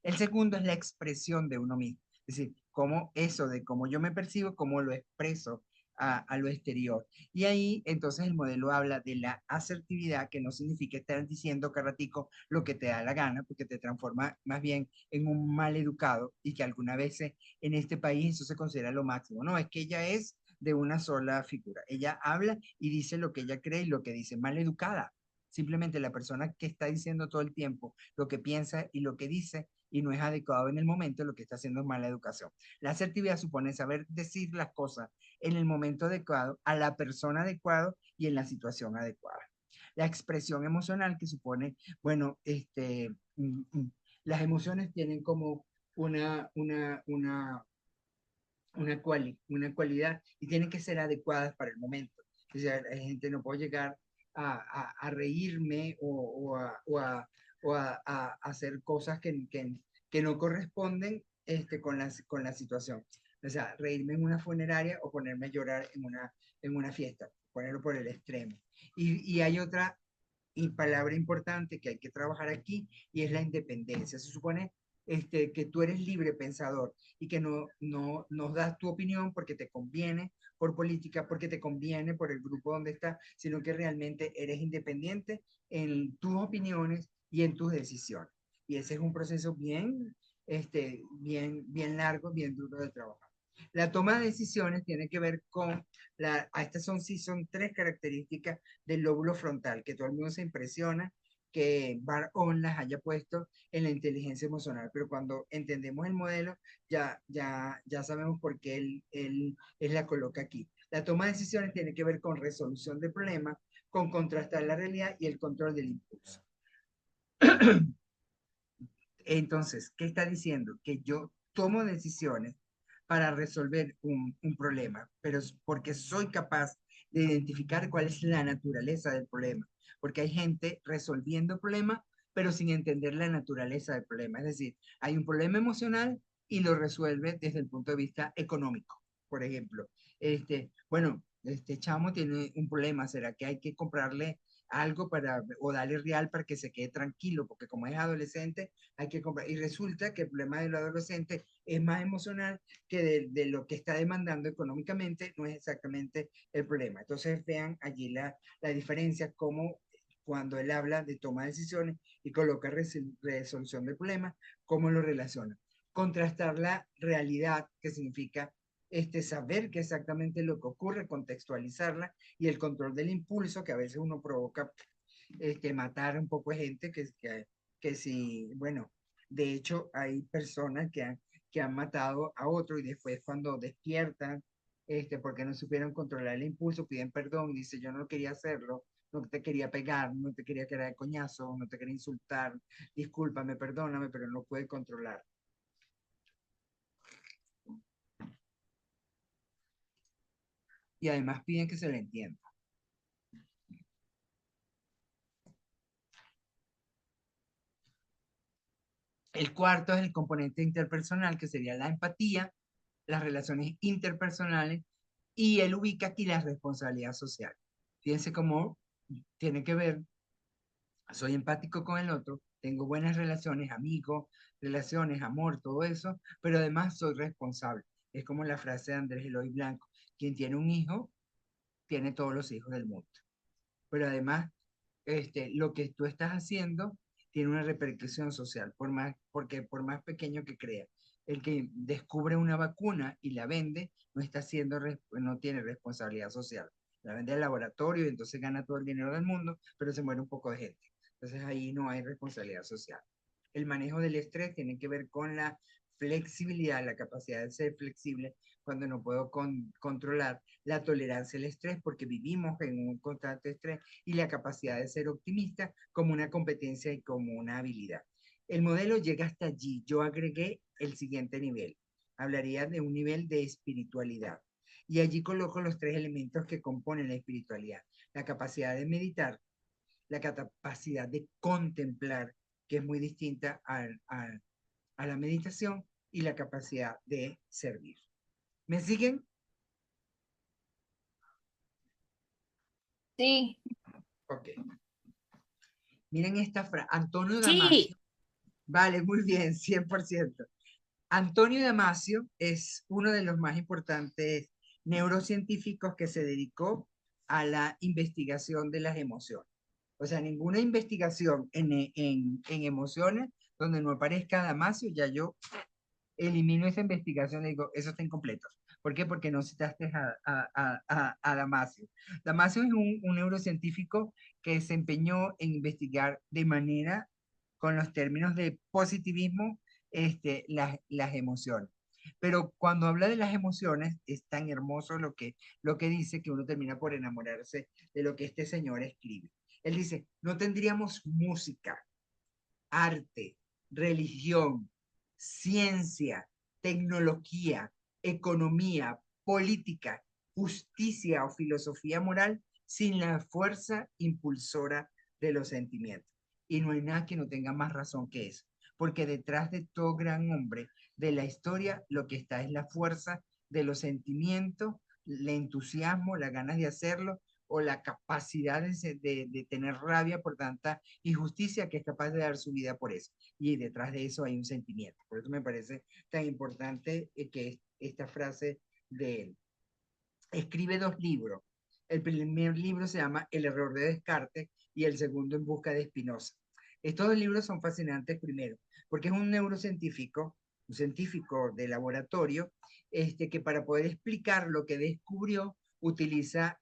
El segundo es la expresión de uno mismo. Es decir, cómo eso de cómo yo me percibo, cómo lo expreso a lo exterior. Y ahí entonces el modelo habla de la asertividad, que no significa estar diciendo cada ratico lo que te da la gana, porque te transforma más bien en un mal educado y que algunas veces en este país eso se considera lo máximo. No, es que ella es de una sola figura. Ella habla y dice lo que ella cree y lo que dice, mal educada. Simplemente la persona que está diciendo todo el tiempo lo que piensa y lo que dice y no es adecuado en el momento, lo que está haciendo es mala educación. La asertividad supone saber decir las cosas en el momento adecuado, a la persona adecuada y en la situación adecuada. La expresión emocional que supone, bueno, las emociones tienen como una cualidad y tienen que ser adecuadas para el momento. O sea, la gente no puede llegar a reírme o a hacer cosas que no corresponden con la situación. O sea, reírme en una funeraria o ponerme a llorar en una fiesta, ponerlo por el extremo. Y hay otra palabra importante que hay que trabajar aquí y es la independencia. Se supone que tú eres libre pensador y que no nos das tu opinión porque te conviene por política, porque te conviene por el grupo donde estás, sino que realmente eres independiente en tus opiniones y en tus decisiones. Y ese es un proceso bien largo, bien duro de trabajar. La toma de decisiones tiene que ver con, estas son tres características del lóbulo frontal, que todo el mundo se impresiona que Bar-On las haya puesto en la inteligencia emocional, pero cuando entendemos el modelo, ya sabemos por qué él la coloca aquí. La toma de decisiones tiene que ver con resolución de problemas, con contrastar la realidad y el control del impulso. Entonces, ¿qué está diciendo? Que yo tomo decisiones para resolver un problema, pero es porque soy capaz de identificar cuál es la naturaleza del problema, porque hay gente resolviendo problemas, pero sin entender la naturaleza del problema. Es decir, hay un problema emocional y lo resuelve desde el punto de vista económico, por ejemplo. Bueno, este chamo tiene un problema, ¿será que hay que comprarle algo o darle real para que se quede tranquilo? Porque como es adolescente, hay que comprar. Y resulta que el problema del adolescente es más emocional que de lo que está demandando económicamente, no es exactamente el problema. Entonces vean allí la diferencia, como cuando él habla de toma de decisiones y coloca resolución del problema, cómo lo relaciona. Contrastar la realidad, que significa saber qué exactamente lo que ocurre, contextualizarla, y el control del impulso, que a veces uno provoca matar un poco de gente, que si, bueno, de hecho hay personas que han matado a otro y después cuando despiertan, porque no supieron controlar el impulso, piden perdón, dice yo no quería hacerlo, no te quería pegar, no te quería quedar de coñazo, no te quería insultar, discúlpame, perdóname, pero no puede controlar. Y además piden que se le entienda. El cuarto es el componente interpersonal, que sería la empatía, las relaciones interpersonales, y él ubica aquí la responsabilidad social. Fíjense cómo tiene que ver, soy empático con el otro, tengo buenas relaciones, amigos, relaciones, amor, todo eso, pero además soy responsable. Es como la frase de Andrés Eloy Blanco: quien tiene un hijo, tiene todos los hijos del mundo. Pero además, lo que tú estás haciendo tiene una repercusión social, porque por más pequeño que crea, el que descubre una vacuna y la vende no tiene responsabilidad social. La vende al laboratorio y entonces gana todo el dinero del mundo, pero se muere un poco de gente. Entonces ahí no hay responsabilidad social. El manejo del estrés tiene que ver con la flexibilidad, la capacidad de ser flexible cuando no puedo controlar, la tolerancia al estrés porque vivimos en un constante estrés y la capacidad de ser optimista como una competencia y como una habilidad. El modelo llega hasta allí. Yo agregué el siguiente nivel. Hablaría de un nivel de espiritualidad. Y allí coloco los 3 elementos que componen la espiritualidad. La capacidad de meditar, la capacidad de contemplar, que es muy distinta a la meditación, y la capacidad de servir. ¿Me siguen? Sí, Ok. Miren esta frase. Antonio Sí. Damasio. Vale, muy bien, 100%. Antonio Damasio es uno de los más importantes neurocientíficos que se dedicó a la investigación de las emociones. O sea, ninguna investigación en emociones donde no aparezca Damasio, ya yo elimino esa investigación y digo, eso está incompleto. ¿Por qué? Porque no citaste a Damasio. Damasio es un neurocientífico que se empeñó en investigar de manera, con los términos de positivismo, las emociones. Pero cuando habla de las emociones, es tan hermoso lo que dice que uno termina por enamorarse de lo que este señor escribe. Él dice, no tendríamos música, arte, religión, ciencia, tecnología, economía, política, justicia o filosofía moral sin la fuerza impulsora de los sentimientos. Y no hay nada que no tenga más razón que eso, porque detrás de todo gran hombre de la historia lo que está es la fuerza de los sentimientos, el entusiasmo, las ganas de hacerlo o la capacidad de tener rabia por tanta injusticia que es capaz de dar su vida por eso. Y detrás de eso hay un sentimiento. Por eso me parece tan importante que esta frase de él. Escribe 2 libros. El primer libro se llama El error de Descartes y el segundo En busca de Spinoza. Estos 2 libros son fascinantes primero, porque es un neurocientífico, un científico de laboratorio, que para poder explicar lo que descubrió, utiliza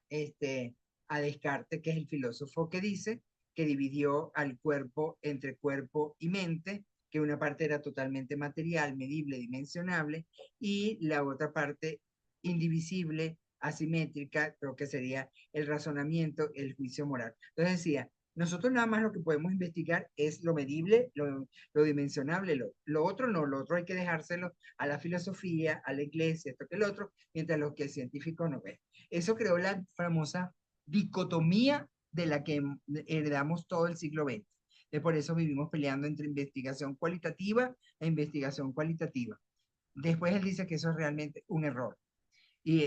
a Descartes, que es el filósofo que dice que dividió al cuerpo entre cuerpo y mente, que una parte era totalmente material, medible, dimensionable, y la otra parte indivisible, asimétrica, creo que sería el razonamiento, el juicio moral. Entonces decía, nosotros nada más lo que podemos investigar es lo medible, lo dimensionable, lo otro no, lo otro hay que dejárselo a la filosofía, a la iglesia, esto que el otro, mientras lo que el científico no ve. Eso creó la famosa dicotomía de la que heredamos todo el siglo XX. Y por eso vivimos peleando entre investigación cualitativa e investigación cualitativa. Después él dice que eso es realmente un error. Y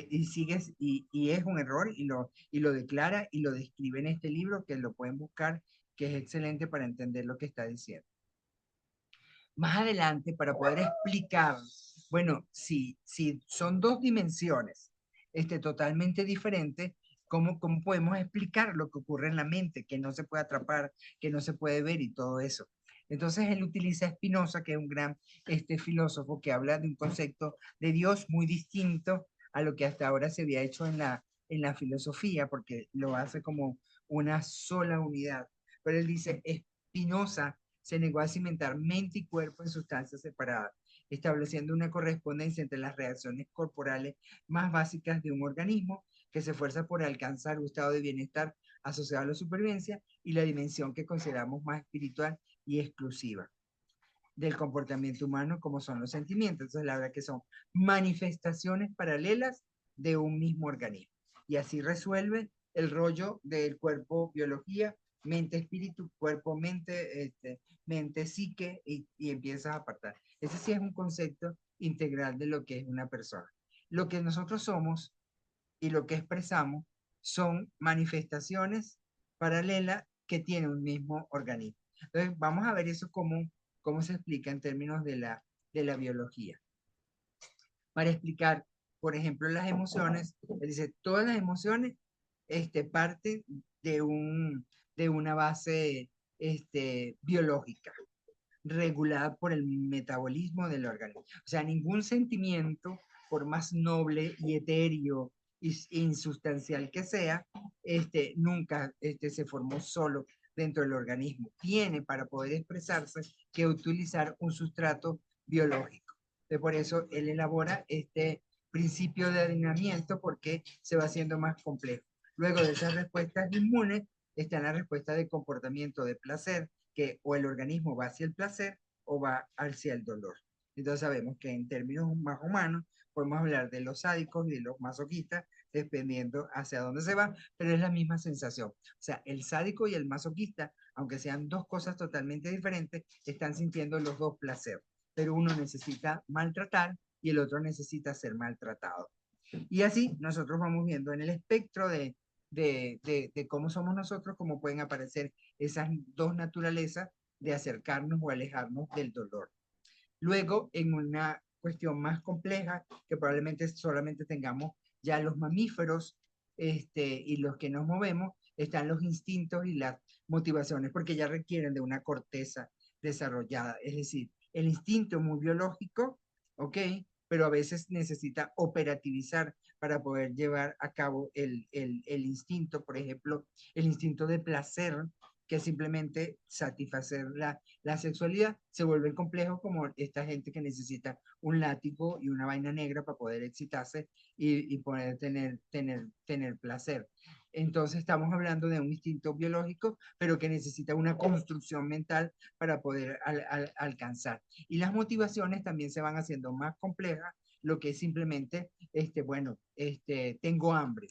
es un error y lo declara y lo describe en este libro que lo pueden buscar, que es excelente para entender lo que está diciendo. Más adelante, para poder explicar, bueno, si son 2 dimensiones totalmente diferentes, ¿cómo podemos explicar lo que ocurre en la mente, que no se puede atrapar, que no se puede ver y todo eso? Entonces él utiliza a Spinoza, que es un gran filósofo que habla de un concepto de Dios muy distinto a lo que hasta ahora se había hecho en la filosofía, porque lo hace como una sola unidad. Pero él dice, Spinoza se negó a cimentar mente y cuerpo en sustancias separadas, estableciendo una correspondencia entre las reacciones corporales más básicas de un organismo que se esfuerza por alcanzar un estado de bienestar asociado a la supervivencia y la dimensión que consideramos más espiritual y exclusiva del comportamiento humano, como son los sentimientos. Entonces, la verdad que son manifestaciones paralelas de un mismo organismo. Y así resuelve el rollo del cuerpo, biología, mente, espíritu, cuerpo, mente, mente, psique, y empiezas a apartar. Ese sí es un concepto integral de lo que es una persona. Lo que nosotros somos y lo que expresamos son manifestaciones paralelas que tienen un mismo organismo. Entonces, vamos a ver eso cómo se explica en términos de la biología. Para explicar, por ejemplo, las emociones, él dice, todas las emociones parten de una base biológica, regulada por el metabolismo del organismo. O sea, ningún sentimiento, por más noble y etéreo e insustancial que sea, nunca se formó solo dentro del organismo. Tiene para poder expresarse que utilizar un sustrato biológico. Por eso él elabora este principio de alineamiento porque se va haciendo más complejo. Luego de esas respuestas inmunes está la respuesta de comportamiento de placer, que o el organismo va hacia el placer o va hacia el dolor. Entonces sabemos que en términos más humanos podemos hablar de los sádicos y de los masoquistas, dependiendo hacia dónde se va, pero es la misma sensación. O sea, el sádico y el masoquista, aunque sean dos cosas totalmente diferentes, están sintiendo los dos placer, pero uno necesita maltratar y el otro necesita ser maltratado. Y así nosotros vamos viendo en el espectro de cómo somos nosotros, cómo pueden aparecer esas dos naturalezas de acercarnos o alejarnos del dolor. Luego, en una cuestión más compleja, que probablemente solamente tengamos ya los mamíferos y los que nos movemos, están los instintos y las motivaciones, porque ya requieren de una corteza desarrollada. Es decir, el instinto muy biológico, ¿ok? Pero a veces necesita operativizar para poder llevar a cabo el instinto, por ejemplo, el instinto de placer, que simplemente satisfacer la sexualidad, se vuelve complejo como esta gente que necesita un látigo y una vaina negra para poder excitarse y poder tener placer. Entonces estamos hablando de un instinto biológico, pero que necesita una construcción mental para poder alcanzar. Y las motivaciones también se van haciendo más complejas, lo que es simplemente, tengo hambre.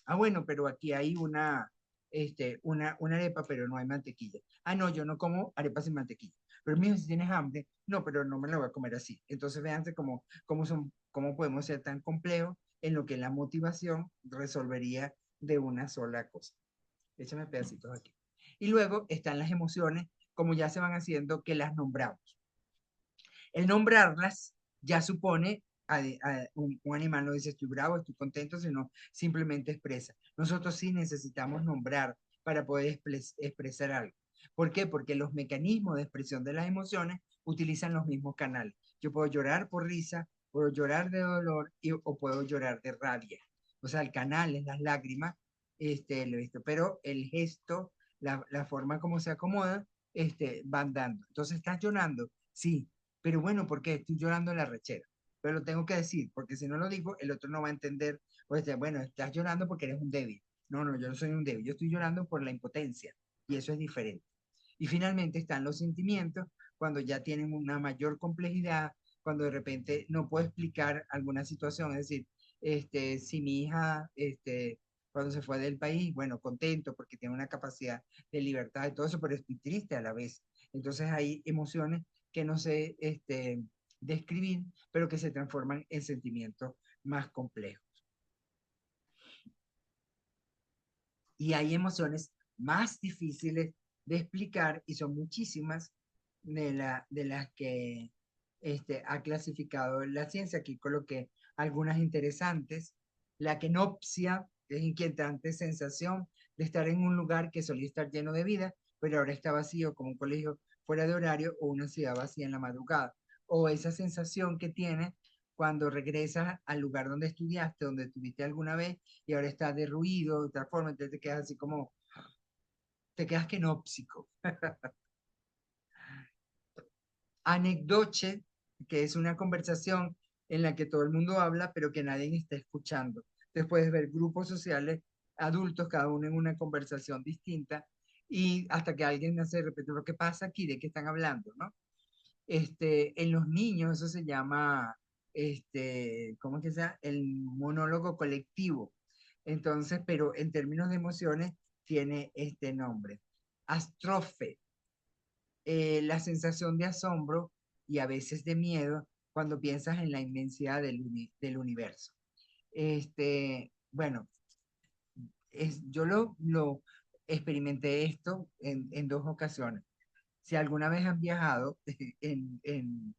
Ah, bueno, pero aquí hay una arepa, pero no hay mantequilla. Ah, no, yo no como arepa sin mantequilla. Pero mijo, si tienes hambre, no, pero no me la voy a comer así. Entonces, véanse cómo podemos ser tan complejos en lo que la motivación resolvería de una sola cosa. Échame pedacitos aquí. Y luego están las emociones, como ya se van haciendo, que las nombramos. El nombrarlas ya supone un animal no dice estoy bravo, estoy contento, sino simplemente expresa. Nosotros sí necesitamos nombrar para poder expresar algo. ¿Por qué? Porque los mecanismos de expresión de las emociones utilizan los mismos canales. Yo puedo llorar por risa, puedo llorar de dolor o puedo llorar de rabia. O sea, el canal es las lágrimas, pero el gesto, la forma como se acomoda, van dando. Entonces, ¿estás llorando? Sí, pero bueno, ¿por qué? Estoy llorando en la rechera. Pero lo tengo que decir, porque si no lo digo, el otro no va a entender. O sea, bueno, estás llorando porque eres un débil. No, no, yo no soy un débil. Yo estoy llorando por la impotencia. Y eso es diferente. Y finalmente están los sentimientos, cuando ya tienen una mayor complejidad, cuando de repente no puedo explicar alguna situación. Es decir, si mi hija, cuando se fue del país, bueno, contento porque tiene una capacidad de libertad y todo eso, pero estoy triste a la vez. Entonces hay emociones que no sé describir, pero que se transforman en sentimientos más complejos. Y hay emociones más difíciles de explicar y son muchísimas de las que ha clasificado la ciencia. Aquí coloqué algunas interesantes. La kenopsia, que es inquietante sensación de estar en un lugar que solía estar lleno de vida, pero ahora está vacío, como un colegio fuera de horario o una ciudad vacía en la madrugada. O esa sensación que tienes cuando regresas al lugar donde estudiaste, donde estuviste alguna vez y ahora está derruido de otra forma, entonces te quedas así como, te quedas kenópsico. Anecdoche, que es una conversación en la que todo el mundo habla, pero que nadie está escuchando. Entonces puedes ver grupos sociales adultos, cada uno en una conversación distinta, y hasta que alguien hace repetir lo que pasa aquí, de qué están hablando, ¿no? En los niños eso se llama, ¿cómo que se llama? El monólogo colectivo. Entonces, pero en términos de emociones tiene este nombre. Astrofe, la sensación de asombro y a veces de miedo cuando piensas en la inmensidad del universo. Bueno, yo lo experimenté esto en dos ocasiones. Si alguna vez han viajado en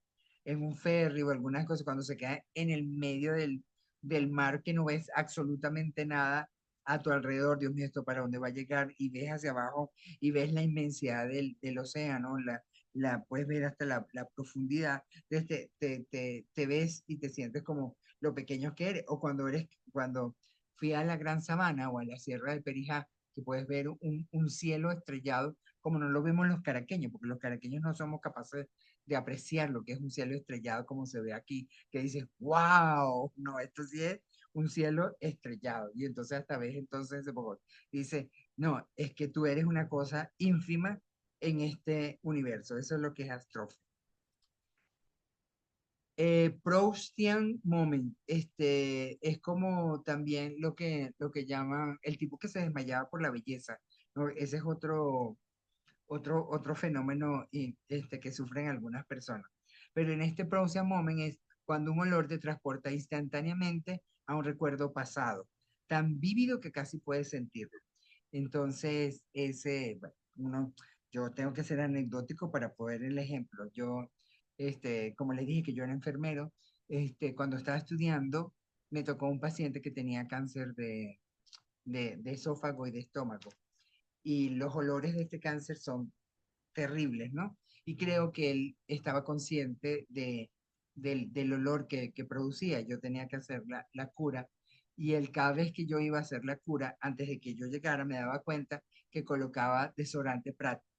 un ferry o algunas cosas, cuando se queda en el medio del mar que no ves absolutamente nada a tu alrededor, Dios mío, ¿esto para dónde va a llegar? Y ves hacia abajo y ves la inmensidad del océano, puedes ver hasta la profundidad, entonces te ves y te sientes como lo pequeño que eres, o cuando fui a la Gran Sabana o a la Sierra de Perijá, que puedes ver un cielo estrellado como no lo vemos los caraqueños, porque los caraqueños no somos capaces de apreciar lo que es un cielo estrellado como se ve aquí, que dices, wow, no, esto sí es un cielo estrellado. Y entonces hasta ves entonces ese poco, dice, no, es que tú eres una cosa ínfima en este universo. Eso es lo que es astrofo. Proustian moment, es como también lo que llaman el tipo que se desmayaba por la belleza, ¿no? Ese es otro fenómeno que sufren algunas personas. Pero en este Proustian moment es cuando un olor te transporta instantáneamente a un recuerdo pasado, tan vívido que casi puedes sentirlo. Entonces, bueno, yo tengo que ser anecdótico para poder el ejemplo. Yo, como les dije que yo era enfermero, cuando estaba estudiando, me tocó un paciente que tenía cáncer de esófago y de estómago. Y los olores de este cáncer son terribles, ¿no? Y creo que él estaba consciente del olor que producía. Yo tenía que hacer la cura y él cada vez que yo iba a hacer la cura, antes de que yo llegara, me daba cuenta que colocaba desodorante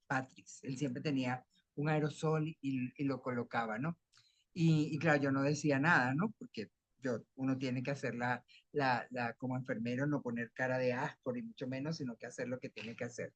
Patrix. Él siempre tenía un aerosol y lo colocaba, ¿no? Y claro, yo no decía nada, ¿no? Porque uno tiene que hacer como enfermero, no poner cara de asco, ni mucho menos, sino que hacer lo que tiene que hacer.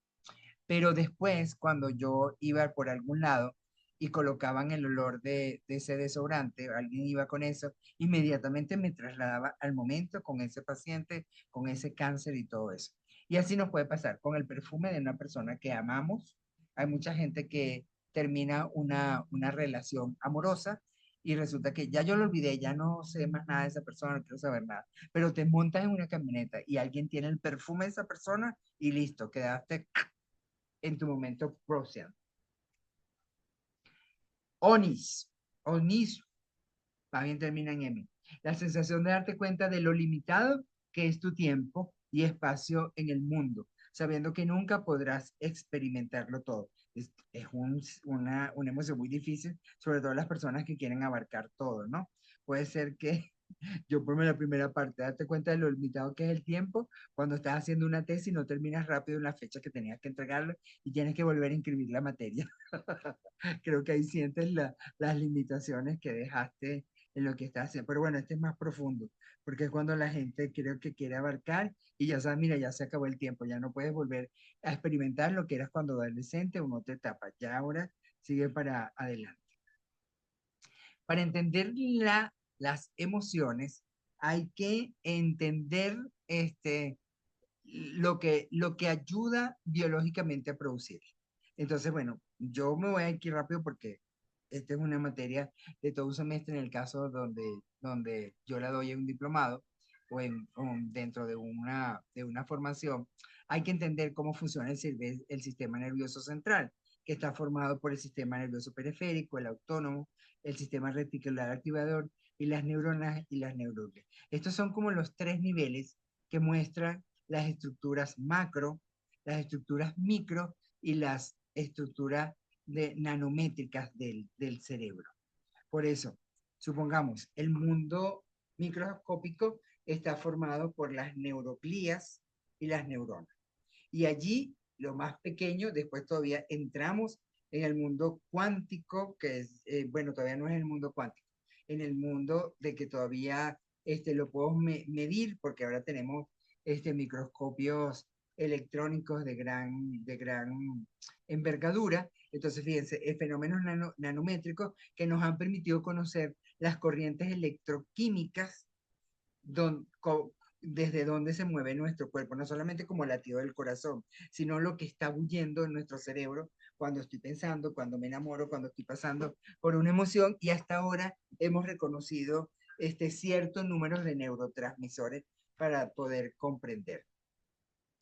Pero después, cuando yo iba por algún lado y colocaban el olor de ese desodorante, alguien iba con eso, inmediatamente me trasladaba al momento con ese paciente, con ese cáncer y todo eso. Y así nos puede pasar con el perfume de una persona que amamos. Hay mucha gente que termina una relación amorosa y resulta que ya yo lo olvidé, ya no sé más nada de esa persona, no quiero saber nada. Pero te montas en una camioneta y alguien tiene el perfume de esa persona y listo, quedaste en tu momento Proustian. Onis, onis, más bien termina en M. La sensación de darte cuenta de lo limitado que es tu tiempo y espacio en el mundo, sabiendo que nunca podrás experimentarlo todo. Es una emoción muy difícil, sobre todo las personas que quieren abarcar todo, ¿no? Puede ser que yo por la primera parte, darte cuenta de lo limitado que es el tiempo cuando estás haciendo una tesis y no terminas rápido en la fecha que tenías que entregarlo y tienes que volver a inscribir la materia. Creo que ahí sientes las limitaciones que dejaste en lo que estás haciendo. Pero bueno, este es más profundo, porque es cuando la gente creo que quiere abarcar y ya sabes, mira, ya se acabó el tiempo, ya no puedes volver a experimentar lo que eras cuando adolescente o en otra etapa. Ya ahora sigue para adelante. Para entender las emociones, hay que entender lo que ayuda biológicamente a producir. Entonces, bueno, yo me voy aquí rápido porque esta es una materia de todo un semestre en el caso donde yo la doy en un diplomado o dentro de una formación. Hay que entender cómo funciona el sistema nervioso central, que está formado por el sistema nervioso periférico, el autónomo, el sistema reticular activador y las neuronas y las neuronas. Estos son como los tres niveles que muestran las estructuras macro, las estructuras micro y las estructuras nanométricas del cerebro. Por eso, supongamos, el mundo microscópico está formado por las neuroglías y las neuronas. Y allí, lo más pequeño, después todavía entramos en el mundo cuántico, que es, bueno, todavía no es el mundo cuántico, en el mundo de que todavía lo podemos medir, porque ahora tenemos microscopios electrónicos de gran envergadura. Entonces, fíjense, fenómenos nanométricos que nos han permitido conocer las corrientes electroquímicas desde donde se mueve nuestro cuerpo, no solamente como latido del corazón, sino lo que está huyendo en nuestro cerebro cuando estoy pensando, cuando me enamoro, cuando estoy pasando por una emoción, y hasta ahora hemos reconocido ciertos números de neurotransmisores para poder comprender.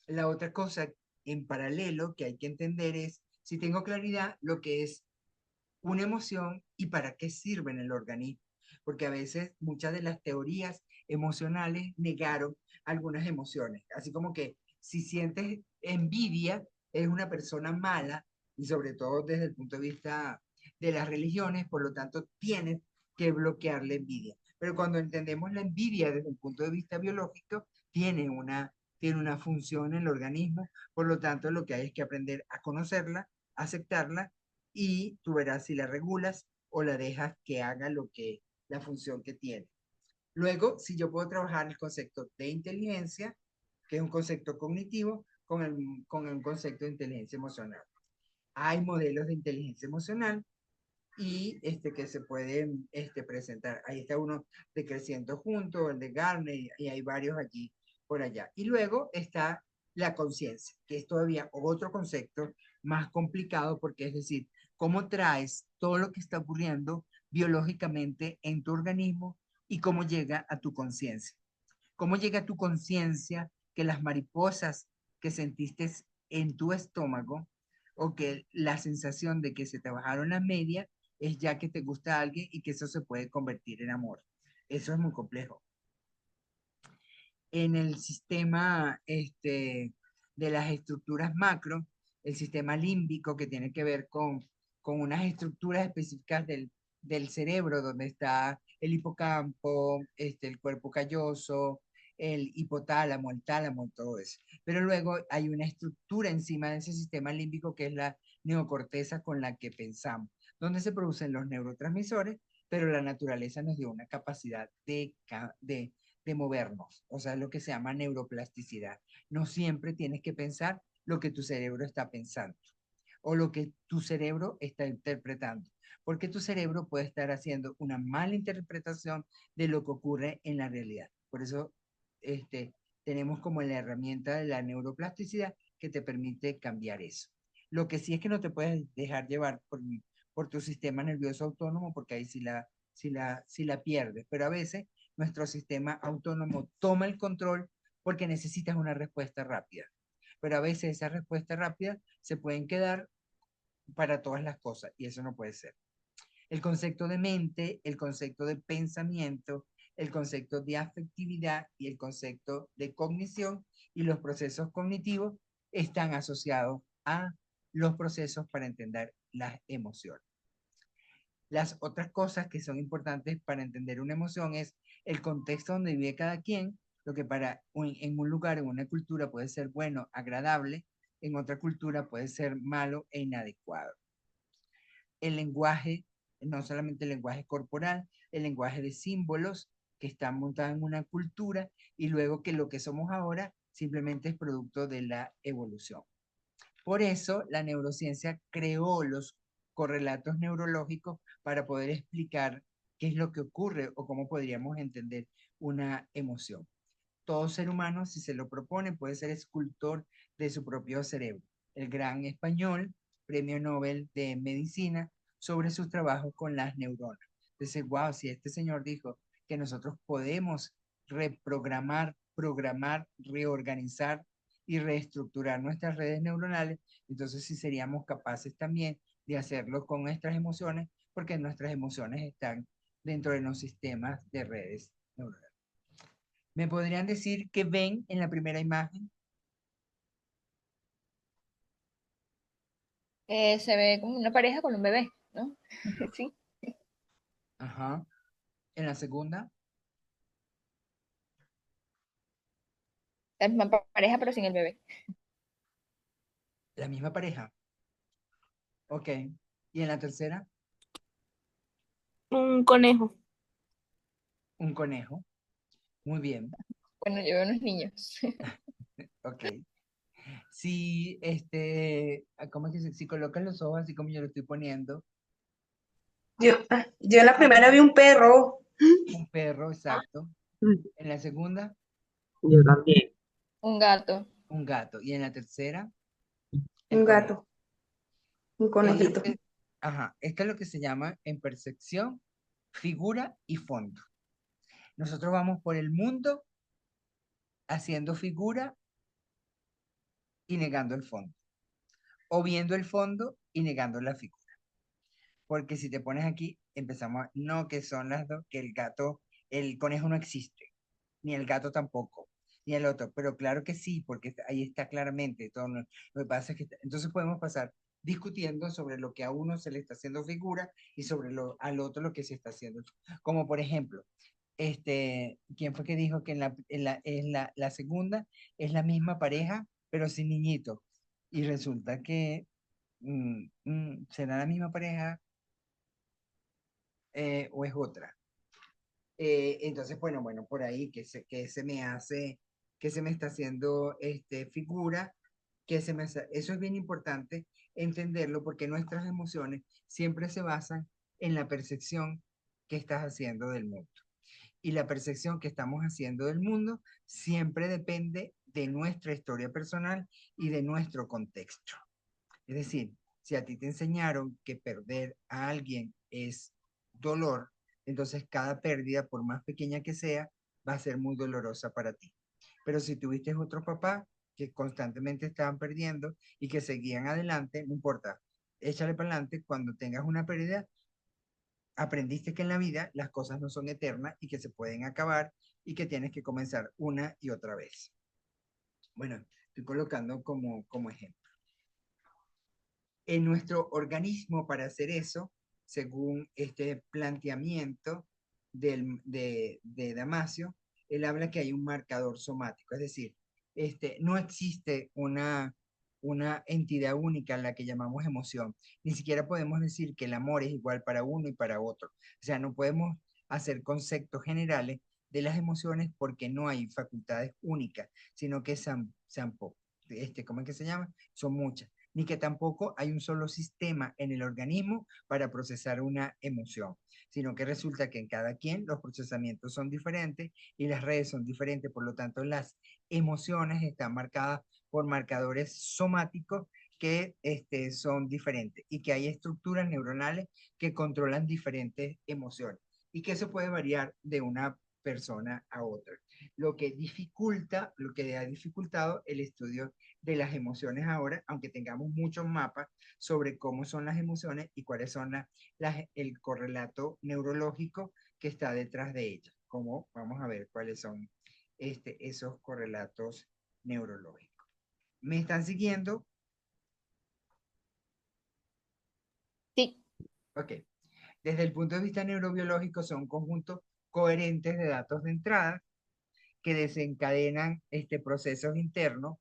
La otra cosa en paralelo que hay que entender es, si tengo claridad, lo que es una emoción y para qué sirve en el organismo. Porque a veces muchas de las teorías emocionales negaron algunas emociones. Así como que si sientes envidia, eres una persona mala y sobre todo desde el punto de vista de las religiones, por lo tanto tienes que bloquear la envidia. Pero cuando entendemos la envidia desde el punto de vista biológico, tiene una función en el organismo, por lo tanto lo que hay es que aprender a conocerla, aceptarla y tú verás si la regulas o la dejas que haga la función que tiene. Luego, si yo puedo trabajar el concepto de inteligencia, que es un concepto cognitivo, con el concepto de inteligencia emocional. Hay modelos de inteligencia emocional y que se pueden presentar. Ahí está uno de Creciendo Juntos, el de Garner, y hay varios allí por allá. Y luego está la conciencia, que es todavía otro concepto más complicado, porque es decir, cómo traes todo lo que está ocurriendo biológicamente en tu organismo y cómo llega a tu conciencia. ¿Cómo llega a tu conciencia que las mariposas que sentiste en tu estómago o que la sensación de que se te bajaron las medias es ya que te gusta a alguien y que eso se puede convertir en amor? Eso es muy complejo. En el sistema de las estructuras macro, el sistema límbico que tiene que ver con unas estructuras específicas del cerebro, donde está el hipocampo, el cuerpo calloso, el hipotálamo, el tálamo, todo eso. Pero luego hay una estructura encima de ese sistema límbico que es la neocorteza con la que pensamos, donde se producen los neurotransmisores, pero la naturaleza nos dio una capacidad de movernos, o sea, lo que se llama neuroplasticidad. No siempre tienes que pensar lo que tu cerebro está pensando o lo que tu cerebro está interpretando, porque tu cerebro puede estar haciendo una mala interpretación de lo que ocurre en la realidad. Por eso tenemos como la herramienta de la neuroplasticidad que te permite cambiar eso. Lo que sí es que no te puedes dejar llevar por tu sistema nervioso autónomo, porque ahí sí la pierdes, pero a veces nuestro sistema autónomo toma el control porque necesitas una respuesta rápida. Pero a veces esas respuestas rápidas se pueden quedar para todas las cosas y eso no puede ser. El concepto de mente, el concepto de pensamiento, el concepto de afectividad y el concepto de cognición y los procesos cognitivos están asociados a los procesos para entender las emociones. Las otras cosas que son importantes para entender una emoción es el contexto donde vive cada quien, lo que en un lugar, en una cultura puede ser bueno, agradable, en otra cultura puede ser malo e inadecuado. El lenguaje, no solamente el lenguaje corporal, el lenguaje de símbolos que están montados en una cultura y luego que lo que somos ahora simplemente es producto de la evolución. Por eso la neurociencia creó los correlatos neurológicos para poder explicar qué es lo que ocurre o cómo podríamos entender una emoción. Todo ser humano, si se lo propone, puede ser escultor de su propio cerebro. El gran español, premio Nobel de Medicina, sobre sus trabajos con las neuronas. Entonces, wow, si este señor dijo que nosotros podemos reprogramar, programar, reorganizar y reestructurar nuestras redes neuronales, entonces sí seríamos capaces también de hacerlo con nuestras emociones, porque nuestras emociones están dentro de los sistemas de redes neuronales. ¿Me podrían decir qué ven en la primera imagen? Se ve como una pareja con un bebé, ¿no? Sí. Ajá. En la segunda, La misma pareja, pero sin el bebé. la misma pareja. Ok. Y en la tercera, Un conejo. un conejo. Muy bien. Bueno, yo veo unos niños. Ok. Si, ¿cómo es que si colocan los ojos así como yo lo estoy poniendo? Yo en la primera vi un perro. Un perro, exacto. En la segunda, Yo también. Un gato. un gato. Y en la tercera, el Un conejo. gato, un Esto es lo conejito. ajá, esto es lo que se llama en percepción, figura y fondo. Nosotros vamos por el mundo haciendo figura y negando el fondo, o viendo el fondo y negando la figura. Porque si te pones aquí, empezamos no, que son las dos, que el gato, el conejo no existe, ni el gato tampoco, ni el otro, pero claro que sí, porque ahí está claramente todo. Lo que pasa es que, entonces podemos pasar discutiendo sobre lo que a uno se le está haciendo figura y sobre al otro lo que se está haciendo. Como por ejemplo, ¿quién fue que dijo que la segunda es la misma pareja, pero sin niñito? Y resulta que será la misma pareja, o es otra. Entonces, bueno, por ahí que se me hace, que se me está haciendo figura, eso es bien importante entenderlo porque nuestras emociones siempre se basan en la percepción que estás haciendo del mundo. Y la percepción que estamos haciendo del mundo siempre depende de nuestra historia personal y de nuestro contexto. Es decir, si a ti te enseñaron que perder a alguien es dolor, entonces cada pérdida, por más pequeña que sea, va a ser muy dolorosa para ti. Pero si tuviste otro papá que constantemente estaban perdiendo y que seguían adelante, no importa, échale para adelante, cuando tengas una pérdida, aprendiste que en la vida las cosas no son eternas y que se pueden acabar y que tienes que comenzar una y otra vez. Bueno, estoy colocando como ejemplo. En nuestro organismo, para hacer eso, según este planteamiento de Damasio, él habla que hay un marcador somático, es decir, no existe una entidad única en la que llamamos emoción. Ni siquiera podemos decir que el amor es igual para uno y para otro. O sea, no podemos hacer conceptos generales de las emociones porque no hay facultades únicas, sino que ¿cómo es que se llama? Son muchas. Ni que tampoco hay un solo sistema en el organismo para procesar una emoción, sino que resulta que en cada quien los procesamientos son diferentes y las redes son diferentes, por lo tanto las emociones están marcadas por marcadores somáticos que son diferentes y que hay estructuras neuronales que controlan diferentes emociones y que eso puede variar de una persona a otra, lo que ha dificultado el estudio de las emociones ahora, aunque tengamos muchos mapas sobre cómo son las emociones y cuáles son el correlato neurológico que está detrás de ellas. Como vamos a ver cuáles son esos correlatos neurológicos. ¿Me están siguiendo? Sí. Ok. Desde el punto de vista neurobiológico son conjuntos coherentes de datos de entrada que desencadenan procesos internos.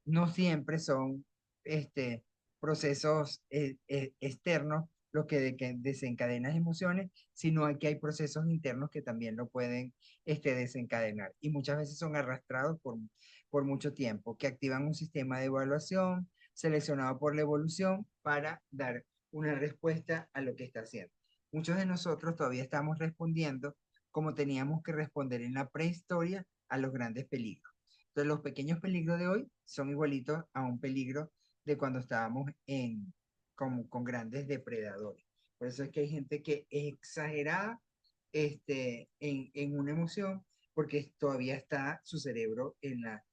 No siempre son este, procesos externos los que desencadenan emociones, sino que hay procesos internos que también lo pueden desencadenar. Y muchas veces son arrastrados por mucho tiempo, que activan un sistema de evaluación seleccionado por la evolución para dar una respuesta a lo que está haciendo. Muchos de nosotros todavía estamos respondiendo como teníamos que responder en la prehistoria a los grandes peligros. Entonces, los pequeños peligros de hoy son igualitos a un peligro de cuando estábamos con grandes depredadores. Por eso es que hay gente que es exagerada en una emoción porque todavía está su cerebro en la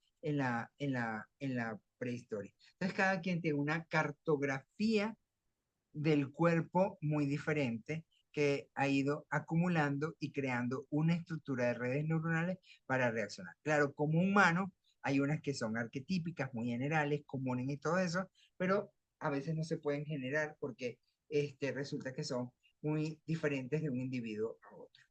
prehistoria. Entonces, cada quien tiene una cartografía del cuerpo muy diferente que ha ido acumulando y creando una estructura de redes neuronales para reaccionar. Claro, como humano, hay unas que son arquetípicas, muy generales, comunes y todo eso, pero a veces no se pueden generar porque resulta que son muy diferentes de un individuo a otro.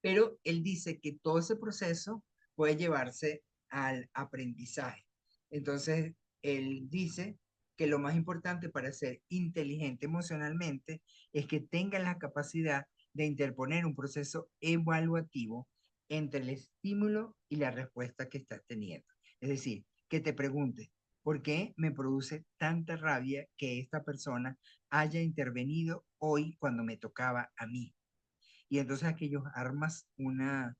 Pero él dice que todo ese proceso puede llevarse al aprendizaje. Entonces, él dice que lo más importante para ser inteligente emocionalmente es que tenga la capacidad de interponer un proceso evaluativo entre el estímulo y la respuesta que estás teniendo. Es decir, que te preguntes, ¿por qué me produce tanta rabia que esta persona haya intervenido hoy cuando me tocaba a mí? Y entonces aquellos armas una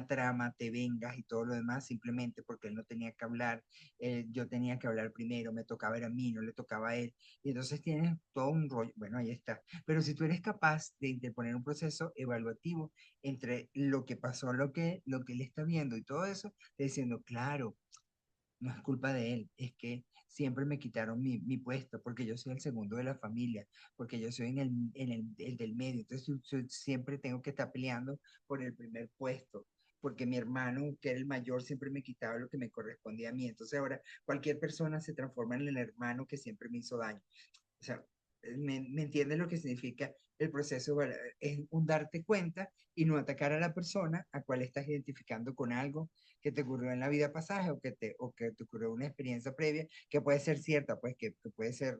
trama, te vengas y todo lo demás, simplemente porque él no tenía que hablar, yo tenía que hablar primero, me tocaba a mí, no le tocaba a él. Y entonces tienes todo un rollo, bueno, ahí está. Pero si tú eres capaz de interponer un proceso evaluativo entre lo que pasó, lo que él está viendo y todo eso, diciendo, claro, no es culpa de él, es que siempre me quitaron mi puesto, porque yo soy el segundo de la familia, porque yo soy el del medio, entonces siempre tengo que estar peleando por el primer puesto, porque mi hermano, que era el mayor, siempre me quitaba lo que me correspondía a mí, entonces ahora cualquier persona se transforma en el hermano que siempre me hizo daño. O sea, ¿me entiendes lo que significa el proceso? Es un darte cuenta y no atacar a la persona a cual estás identificando con algo que que te ocurrió en la vida pasada o que te ocurrió una experiencia previa que puede ser cierta, pues que puede ser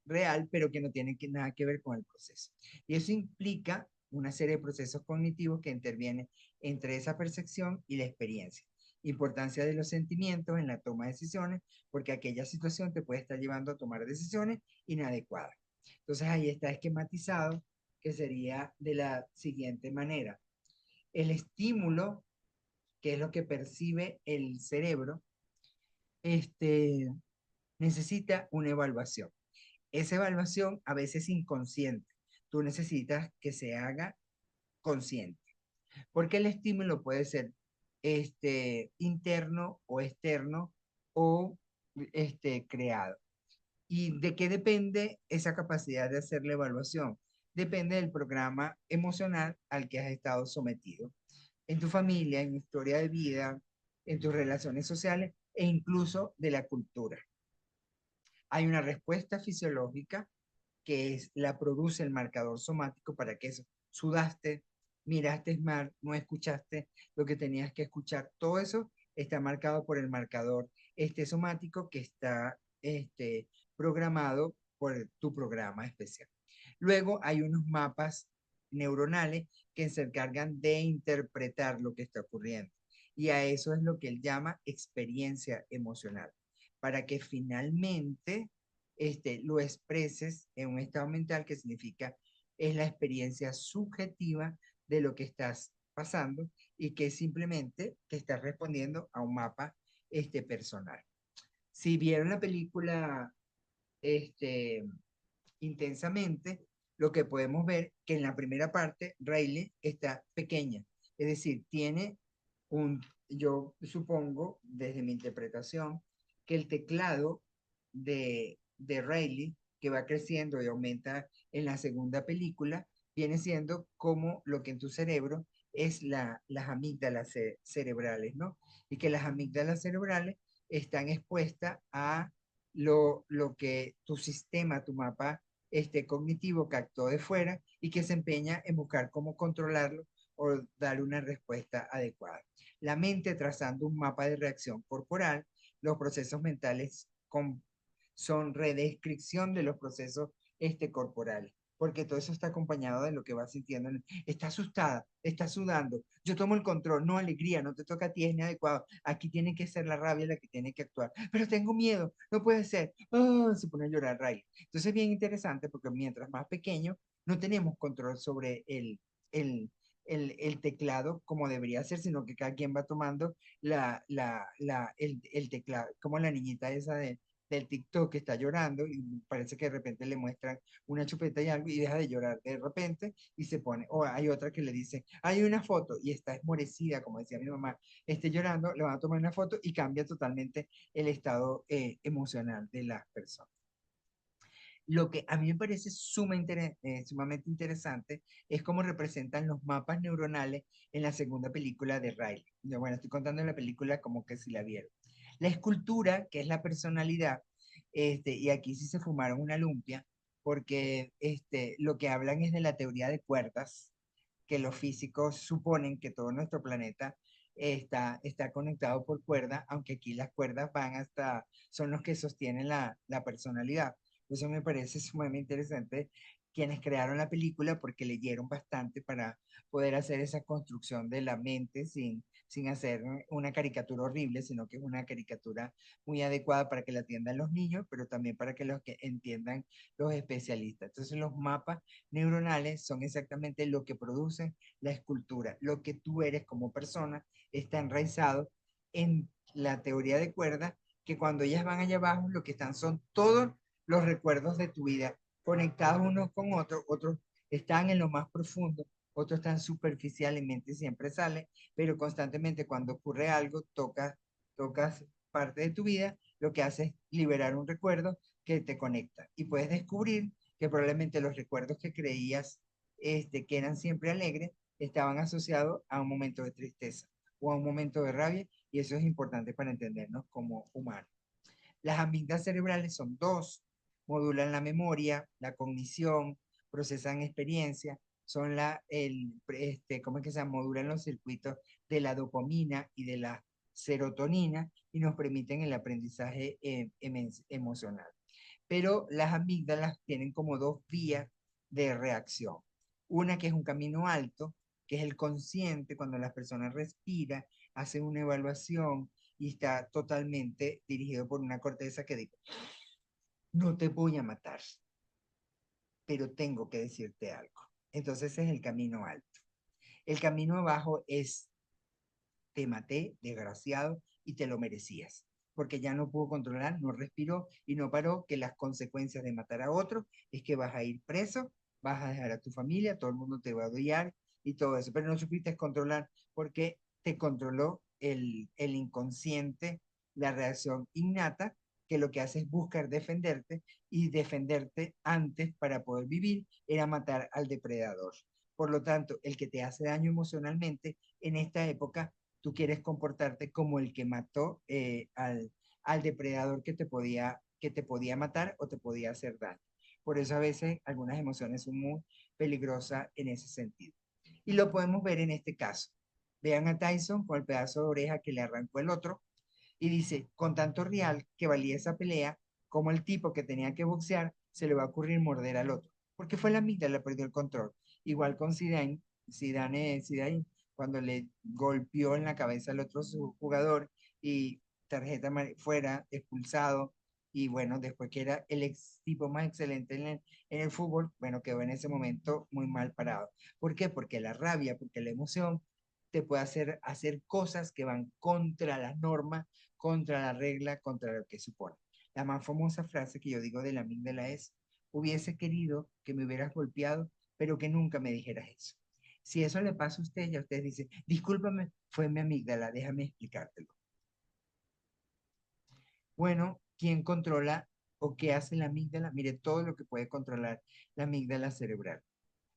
real, pero que no tiene nada que ver con el proceso. Y eso implica una serie de procesos cognitivos que intervienen entre esa percepción y la experiencia. Importancia de los sentimientos en la toma de decisiones, porque aquella situación te puede estar llevando a tomar decisiones inadecuadas. Entonces ahí está esquematizado, que sería de la siguiente manera. El estímulo, que es lo que percibe el cerebro, necesita una evaluación. Esa evaluación a veces es inconsciente. Tú necesitas que se haga consciente, porque el estímulo puede ser interno o externo o creado. ¿Y de qué depende esa capacidad de hacer la evaluación? Depende del programa emocional al que has estado sometido, en tu familia, en tu historia de vida, en tus relaciones sociales e incluso de la cultura. Hay una respuesta fisiológica que la produce el marcador somático para que eso, sudaste, miraste mal, no escuchaste lo que tenías que escuchar, todo eso está marcado por el marcador somático que está programado por tu programa especial. Luego hay unos mapas neuronales que se encargan de interpretar lo que está ocurriendo. Y a eso es lo que él llama experiencia emocional, para que finalmente lo expreses en un estado mental que significa es la experiencia subjetiva de lo que estás pasando y que simplemente te estás respondiendo a un mapa personal. Si vieron la película intensamente, lo que podemos ver que en la primera parte Riley está pequeña, es decir, tiene yo supongo, desde mi interpretación, que el teclado de Riley, que va creciendo y aumenta en la segunda película, viene siendo como lo que en tu cerebro es las amígdalas cerebrales, ¿no? Y que las amígdalas cerebrales están expuestas a lo que tu sistema, tu mapa cognitivo captó de fuera y que se empeña en buscar cómo controlarlo o dar una respuesta adecuada. La mente trazando un mapa de reacción corporal, los procesos mentales son redescripción de los procesos corporales, porque todo eso está acompañado de lo que vas sintiendo. Está asustada, está sudando, yo tomo el control, no alegría, no te toca a ti, es inadecuado. Aquí tiene que ser la rabia la que tiene que actuar, pero tengo miedo, no puede ser. Oh, se pone a llorar Riley. Entonces es bien interesante porque mientras más pequeño, no tenemos control sobre el, el teclado como debería ser, sino que cada quien va tomando el teclado, como la niñita esa del TikTok que está llorando y parece que de repente le muestran una chupeta y algo y deja de llorar de repente y se pone, o hay otra que le dice, hay una foto y está esmorecida, como decía mi mamá, esté llorando, le van a tomar una foto y cambia totalmente el estado emocional de las personas. Lo que a mí me parece sumamente interesante es cómo representan los mapas neuronales en la segunda película de Riley. Bueno, estoy contando la película como que si la vieron. La escultura, que es la personalidad, y aquí sí se fumaron una lumpia, porque lo que hablan es de la teoría de cuerdas, que los físicos suponen que todo nuestro planeta está conectado por cuerdas, aunque aquí las cuerdas son los que sostienen la personalidad. Eso me parece sumamente interesante quienes crearon la película porque leyeron bastante para poder hacer esa construcción de la mente sin hacer una caricatura horrible, sino que es una caricatura muy adecuada para que la atiendan los niños, pero también para que los que entiendan los especialistas. Entonces los mapas neuronales son exactamente lo que producen la escultura. Lo que tú eres como persona está enraizado en la teoría de cuerdas, que cuando ellas van allá abajo, lo que están son todos los recuerdos de tu vida conectados unos con otros, otros están en lo más profundo, otros están superficialmente, siempre sale, pero constantemente cuando ocurre algo, tocas parte de tu vida, lo que hace es liberar un recuerdo que te conecta y puedes descubrir que probablemente los recuerdos que creías que eran siempre alegres estaban asociados a un momento de tristeza o a un momento de rabia y eso es importante para entendernos como humanos. Las amígdalas cerebrales son dos, modulan la memoria, la cognición, procesan experiencia, son ¿cómo es que se llama? Modulan los circuitos de la dopamina y de la serotonina y nos permiten el aprendizaje emocional. Pero las amígdalas tienen como dos vías de reacción. Una que es un camino alto, que es el consciente, cuando la persona respira, hace una evaluación y está totalmente dirigido por una corteza que dice, no te voy a matar, pero tengo que decirte algo. Entonces ese es el camino alto. El camino abajo es, te maté, desgraciado, y te lo merecías, porque ya no pudo controlar, no respiró y no paró, que las consecuencias de matar a otro es que vas a ir preso, vas a dejar a tu familia, todo el mundo te va a odiar y todo eso, pero no supiste controlar porque te controló el inconsciente, la reacción innata, que lo que hace es buscar defenderte, y defenderte antes para poder vivir era matar al depredador. Por lo tanto, el que te hace daño emocionalmente en esta época, tú quieres comportarte como el que mató al depredador que te podía matar o te podía hacer daño. Por eso a veces algunas emociones son muy peligrosas en ese sentido. Y lo podemos ver en este caso. Vean a Tyson con el pedazo de oreja que le arrancó el otro y dice, con tanto real que valía esa pelea, como el tipo que tenía que boxear se le va a ocurrir morder al otro, porque fue la amígdala, perdió el control. Igual con Zidane, cuando le golpeó en la cabeza al otro jugador y tarjeta fuera, expulsado, y bueno, después que era el tipo más excelente en el fútbol, bueno, quedó en ese momento muy mal parado. ¿Por qué? Porque la rabia, porque la emoción te puede hacer cosas que van contra las normas, contra la regla, contra lo que supone. La más famosa frase que yo digo de la amígdala es, hubiese querido que me hubieras golpeado, pero que nunca me dijeras eso. Si eso le pasa a usted, ya usted dice, discúlpame, fue mi amígdala, déjame explicártelo. Bueno, ¿quién controla o qué hace la amígdala? Mire, todo lo que puede controlar la amígdala cerebral.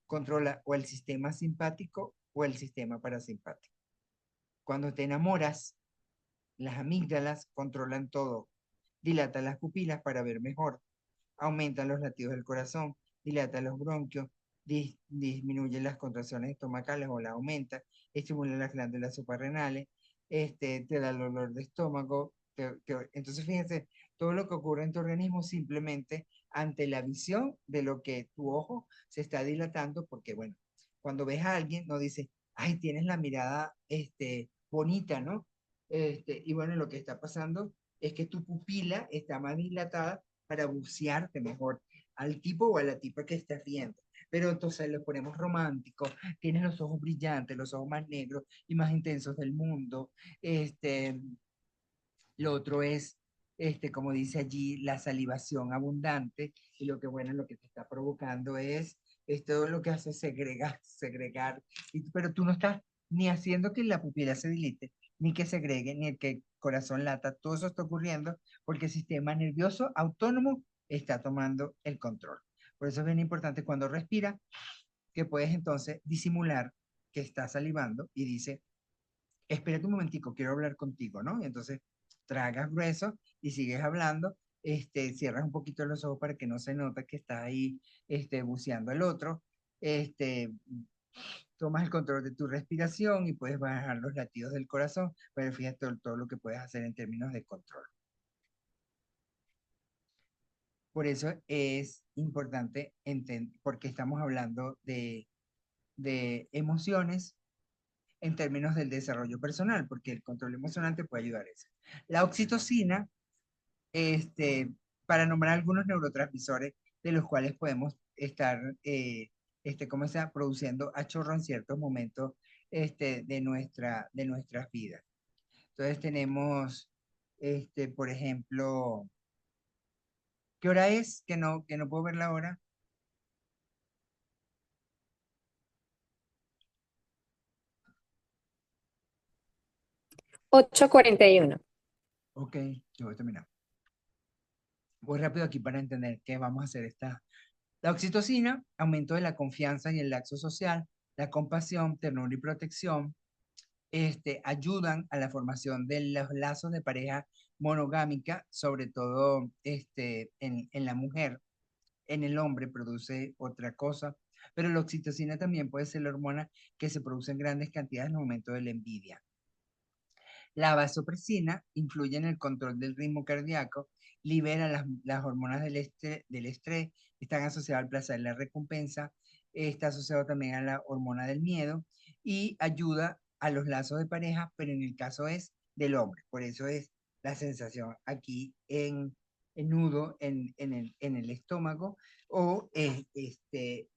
Controla o el sistema simpático o el sistema parasimpático. Cuando te enamoras, las amígdalas controlan todo. Dilata las pupilas para ver mejor, aumenta los latidos del corazón, dilata los bronquios, disminuye las contracciones estomacales o las aumenta, estimula las glándulas suprarrenales, te da el dolor de estómago. Entonces, fíjense, todo lo que ocurre en tu organismo simplemente ante la visión de lo que tu ojo se está dilatando, porque bueno, cuando ves a alguien, no dices, ay, tienes la mirada bonita, ¿no? Y bueno, lo que está pasando es que tu pupila está más dilatada para bucearte mejor al tipo o a la tipa que estás viendo. Pero entonces le ponemos romántico, tienes los ojos brillantes, los ojos más negros y más intensos del mundo. Lo otro es, como dice allí, la salivación abundante, y lo que bueno, lo que te está provocando es esto, lo que hace es segregar, pero tú no estás ni haciendo que la pupila se dilate, ni que segregue, ni que el corazón lata, todo eso está ocurriendo porque el sistema nervioso autónomo está tomando el control. Por eso es bien importante cuando respira, que puedes entonces disimular que estás salivando y dice, espérate un momentico, quiero hablar contigo, ¿no? Y entonces tragas grueso y sigues hablando, cierras un poquito los ojos para que no se note que está ahí, buceando el otro, este, tomas el control de tu respiración y puedes bajar los latidos del corazón, pero fíjate todo lo que puedes hacer en términos de control. Por eso es importante entender, porque estamos hablando de emociones en términos del desarrollo personal, porque el control emocional te puede ayudar a eso. La oxitocina, para nombrar algunos neurotransmisores de los cuales podemos estar, ¿cómo se llama? Produciendo a chorro en ciertos momentos de nuestras vidas. Entonces tenemos, por ejemplo, ¿qué hora es? Que no puedo ver la hora. 8:41. Ok, yo voy a terminar. Voy rápido aquí para entender qué vamos a hacer. La oxitocina, aumento de la confianza y el lazo social, la compasión, ternura y protección, ayudan a la formación de los lazos de pareja monogámica, sobre todo en la mujer. En el hombre produce otra cosa, pero la oxitocina también puede ser la hormona que se produce en grandes cantidades en el momento de la envidia. La vasopresina influye en el control del ritmo cardíaco, libera las hormonas del estrés, están asociadas al placer y la recompensa, está asociado también a la hormona del miedo y ayuda a los lazos de pareja, pero en el caso es del hombre. Por eso es la sensación aquí en nudo en el estómago o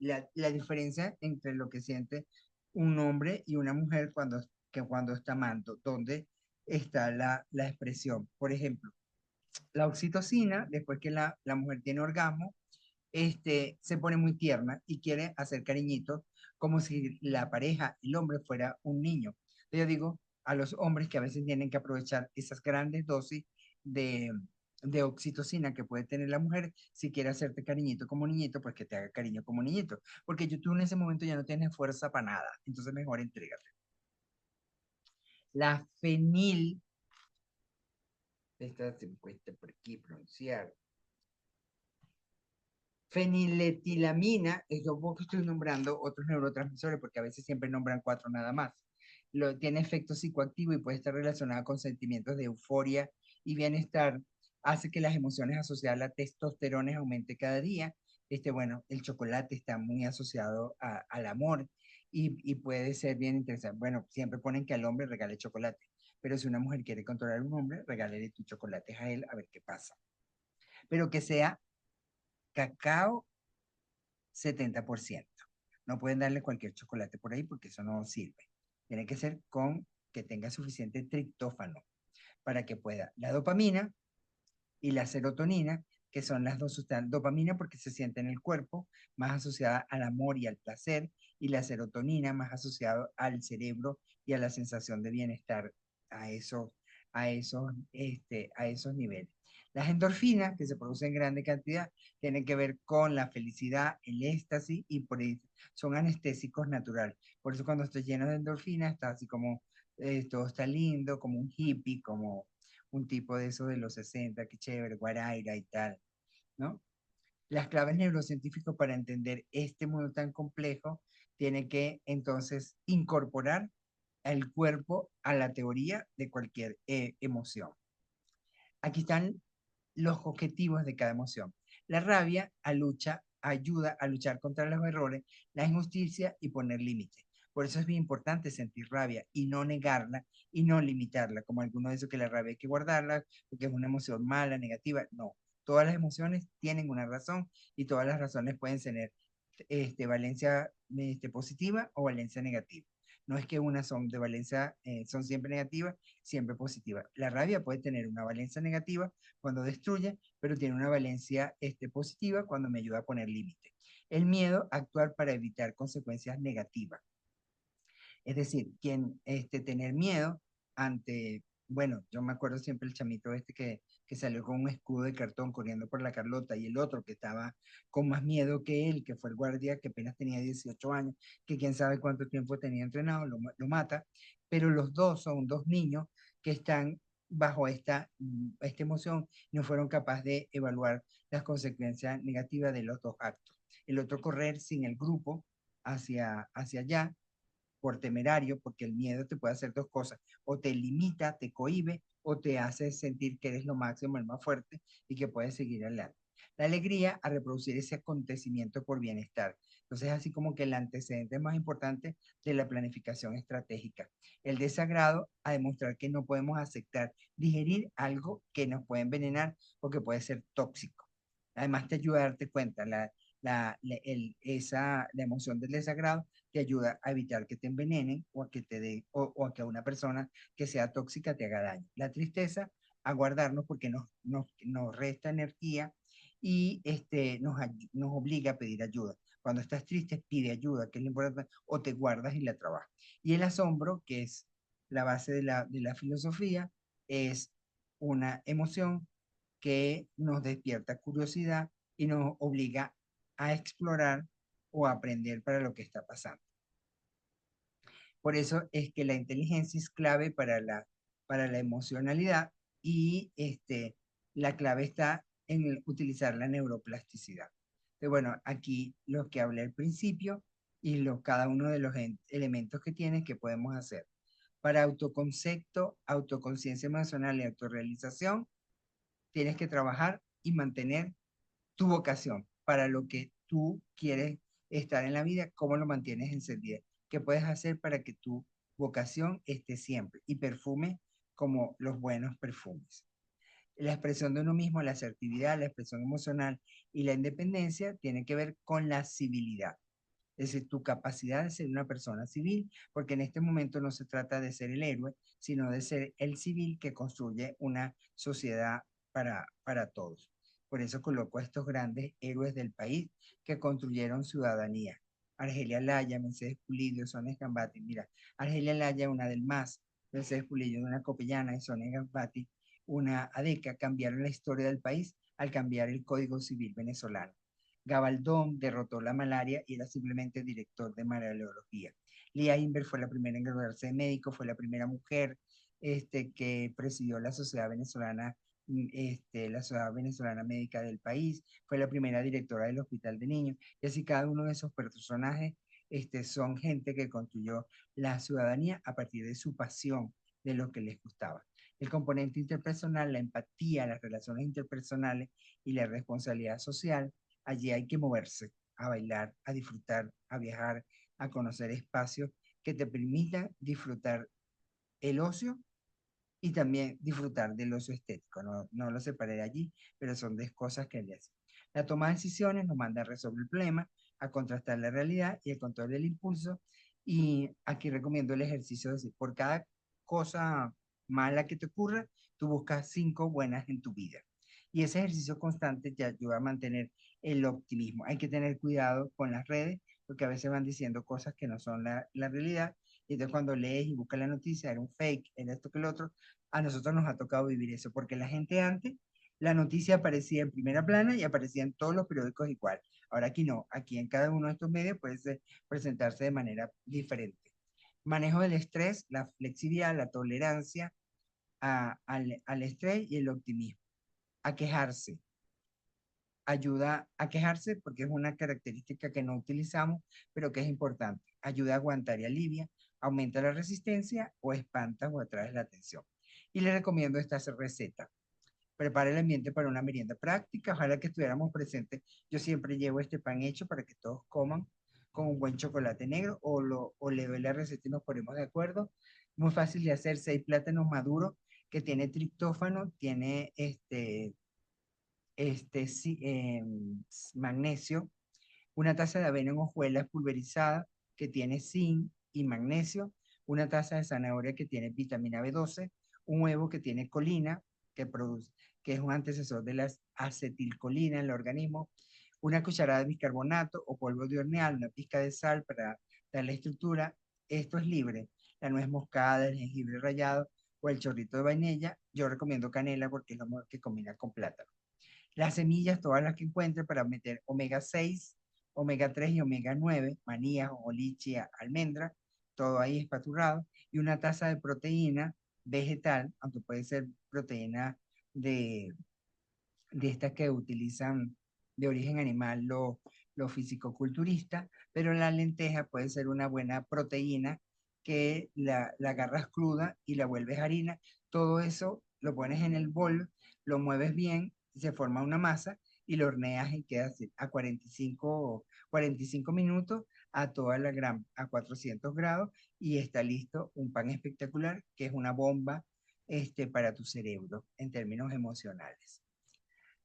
la diferencia entre lo que siente un hombre y una mujer cuando está amando, donde está la expresión. Por ejemplo, la oxitocina, después que la mujer tiene orgasmo, se pone muy tierna y quiere hacer cariñitos como si la pareja, el hombre, fuera un niño. Yo digo a los hombres que a veces tienen que aprovechar esas grandes dosis de, de oxitocina que puede tener la mujer, si quiere hacerte cariñito como niñito, pues que te haga cariño como niñito, porque tú en ese momento ya no tienes fuerza para nada, entonces mejor entrégate. La fenil, esta se me cuesta por aquí pronunciar, feniletilamina, es lo que estoy nombrando otros neurotransmisores, porque a veces siempre nombran 4 nada más. Tiene efecto psicoactivo y puede estar relacionada con sentimientos de euforia y bienestar. Hace que las emociones asociadas a la testosterona aumente cada día. Bueno, el chocolate está muy asociado al amor y puede ser bien interesante. Bueno, siempre ponen que al hombre regale chocolate, pero si una mujer quiere controlar a un hombre, regálele tus chocolates a él a ver qué pasa. Pero que sea cacao 70%. No pueden darle cualquier chocolate por ahí porque eso no sirve. Tiene que ser con que tenga suficiente triptófano para que pueda. La dopamina y la serotonina, que son las dos sustancias. Dopamina porque se siente en el cuerpo, más asociada al amor y al placer, y la serotonina más asociada al cerebro y a la sensación de bienestar a esos niveles. Las endorfinas, que se producen en grande cantidad, tienen que ver con la felicidad, el éxtasis, y por eso son anestésicos naturales. Por eso cuando estoy lleno de endorfinas, está así como, todo está lindo, como un hippie, como un tipo de eso de los 60, que chévere, guaraira y tal, ¿no? Las claves neurocientíficas para entender este mundo tan complejo tienen que entonces incorporar el cuerpo a la teoría de cualquier emoción. Aquí están los objetivos de cada emoción. La rabia ayuda a luchar contra los errores, la injusticia y poner límites. Por eso es bien importante sentir rabia y no negarla y no limitarla, como algunos dicen que la rabia hay que guardarla porque es una emoción mala, negativa. No, todas las emociones tienen una razón y todas las razones pueden tener valencia positiva o valencia negativa. No es que unas son de valencia, son siempre negativas, siempre positivas. La rabia puede tener una valencia negativa cuando destruye, pero tiene una valencia positiva cuando me ayuda a poner límite. El miedo, actuar para evitar consecuencias negativas. Es decir, tener miedo ante, bueno, yo me acuerdo siempre el chamito que salió con un escudo de cartón corriendo por la Carlota, y el otro que estaba con más miedo que él, que fue el guardia que apenas tenía 18 años, que quién sabe cuánto tiempo tenía entrenado, lo mata, pero los dos son dos niños que están bajo esta emoción, no fueron capaces de evaluar las consecuencias negativas de los dos actos. El otro correr sin el grupo hacia allá, por temerario, porque el miedo te puede hacer dos cosas: o te limita, te cohíbe, o te hace sentir que eres lo máximo, el más fuerte y que puedes seguir adelante. La alegría a reproducir ese acontecimiento por bienestar. Entonces, así como que el antecedente más importante de la planificación estratégica. El desagrado a demostrar que no podemos aceptar digerir algo que nos puede envenenar o que puede ser tóxico. Además, te ayuda a darte cuenta, la emoción del desagrado te ayuda a evitar que te envenenen o a que o a que a una persona que sea tóxica te haga daño. La tristeza, a guardarnos porque nos resta energía y nos obliga a pedir ayuda. Cuando estás triste, pide ayuda, que es lo importante, o te guardas y la trabajas. Y el asombro, que es la base de la filosofía, es una emoción que nos despierta curiosidad y nos obliga a explorar o a aprender para lo que está pasando. Por eso es que la inteligencia es clave para la emocionalidad y la clave está en utilizar la neuroplasticidad. Entonces, bueno, aquí lo que hablé al principio y cada uno de los elementos que tiene que podemos hacer. Para autoconcepto, autoconciencia emocional y autorrealización, tienes que trabajar y mantener tu vocación para lo que tú quieres estar en la vida, cómo lo mantienes encendida, qué puedes hacer para que tu vocación esté siempre y perfume como los buenos perfumes. La expresión de uno mismo, la asertividad, la expresión emocional y la independencia tiene que ver con la civilidad. Es decir, tu capacidad de ser una persona civil, porque en este momento no se trata de ser el héroe, sino de ser el civil que construye una sociedad para todos. Por eso coloco a estos grandes héroes del país que construyeron ciudadanía. Argelia Laya, Mercedes Pulido, Sonia Gambati. Mira, Argelia Laya, una del MAS, Mercedes Pulido, una copellana, y Sonia Gambati, una ADECA, cambiaron la historia del país al cambiar el Código Civil venezolano. Gabaldón derrotó la malaria y era simplemente director de malariología. Lía Inver fue la primera en graduarse de médico, fue la primera mujer que presidió la Sociedad Venezolana, la Sociedad Venezolana Médica del país, fue la primera directora del Hospital de Niños, y así cada uno de esos personajes son gente que construyó la ciudadanía a partir de su pasión, de lo que les gustaba. El componente interpersonal, la empatía, las relaciones interpersonales y la responsabilidad social. Allí hay que moverse, a bailar, a disfrutar, a viajar, a conocer espacios que te permitan disfrutar el ocio y también disfrutar del ocio estético. No lo separé de allí, pero son dos cosas que le hacen. La toma de decisiones nos manda a resolver el problema, a contrastar la realidad y el control del impulso. Y aquí recomiendo el ejercicio de decir, por cada cosa mala que te ocurra, tú buscas 5 buenas en tu vida. Y ese ejercicio constante te ayuda a mantener el optimismo. Hay que tener cuidado con las redes, porque a veces van diciendo cosas que no son la realidad. Y entonces cuando lees y buscas la noticia, era un fake, era esto que el otro. A nosotros nos ha tocado vivir eso, porque la gente antes, la noticia aparecía en primera plana y aparecía en todos los periódicos igual. Ahora aquí no, aquí en cada uno de estos medios puede presentarse de manera diferente. Manejo del estrés, la flexibilidad, la tolerancia al estrés y el optimismo. A quejarse. Ayuda a quejarse porque es una característica que no utilizamos, pero que es importante. Ayuda a aguantar y alivia, aumenta la resistencia o espanta o atrae la atención. Y le recomiendo esta receta. Prepara el ambiente para una merienda práctica, ojalá que estuviéramos presentes. Yo siempre llevo este pan hecho para que todos coman con un buen chocolate negro o le doy la receta y nos ponemos de acuerdo. Muy fácil de hacer, 6 plátanos maduros que tiene triptófano, tiene sí, magnesio, una taza de avena en hojuelas pulverizada que tiene zinc y magnesio, una taza de zanahoria que tiene vitamina B12, un huevo que tiene colina, que es un antecesor de la acetilcolina en el organismo, una cucharada de bicarbonato o polvo de hornear, una pizca de sal para darle estructura. Esto es libre. La nuez moscada, el jengibre rallado o el chorrito de vainilla. Yo recomiendo canela porque es lo mejor que combina con plátano. Las semillas, todas las que encuentre para meter omega 6, omega 3 y omega 9, manías, lichia, almendra, todo ahí espaturrado, y una taza de proteína vegetal, aunque puede ser proteína de, de estas que utilizan de origen animal los fisicoculturistas, pero la lenteja puede ser una buena proteína que la agarras cruda y la vuelves harina. Todo eso lo pones en el bol, lo mueves bien, se forma una masa y lo horneas y queda así, a 45 minutos a 400 grados y está listo un pan espectacular que es una bomba para tu cerebro en términos emocionales.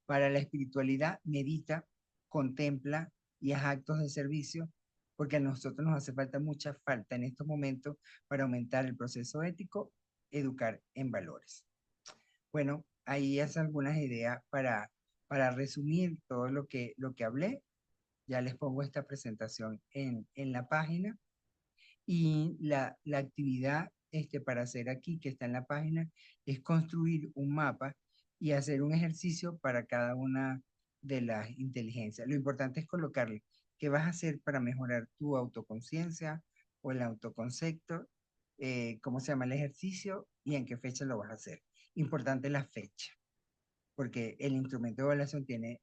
Para la espiritualidad, medita, contempla y haz actos de servicio, porque a nosotros nos hace mucha falta en estos momentos para aumentar el proceso ético, educar en valores. Bueno, ahí es algunas ideas para resumir todo lo que hablé. Ya les pongo esta presentación en la página y la actividad para hacer aquí, que está en la página, es construir un mapa y hacer un ejercicio para cada una de las inteligencias. Lo importante es colocarle qué vas a hacer para mejorar tu autoconciencia o el autoconcepto, cómo se llama el ejercicio y en qué fecha lo vas a hacer. Importante la fecha, porque el instrumento de evaluación tiene,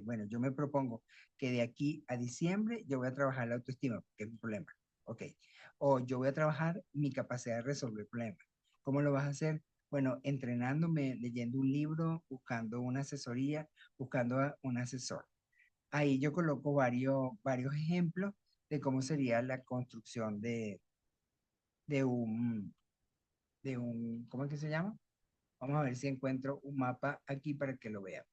bueno, yo me propongo que de aquí a diciembre yo voy a trabajar la autoestima, que es un problema. Ok. O yo voy a trabajar mi capacidad de resolver problemas. ¿Cómo lo vas a hacer? Bueno, entrenándome, leyendo un libro, buscando una asesoría, buscando a un asesor. Ahí yo coloco varios ejemplos de cómo sería la construcción de un, ¿cómo es que se llama? Vamos a ver si encuentro un mapa aquí para que lo vean.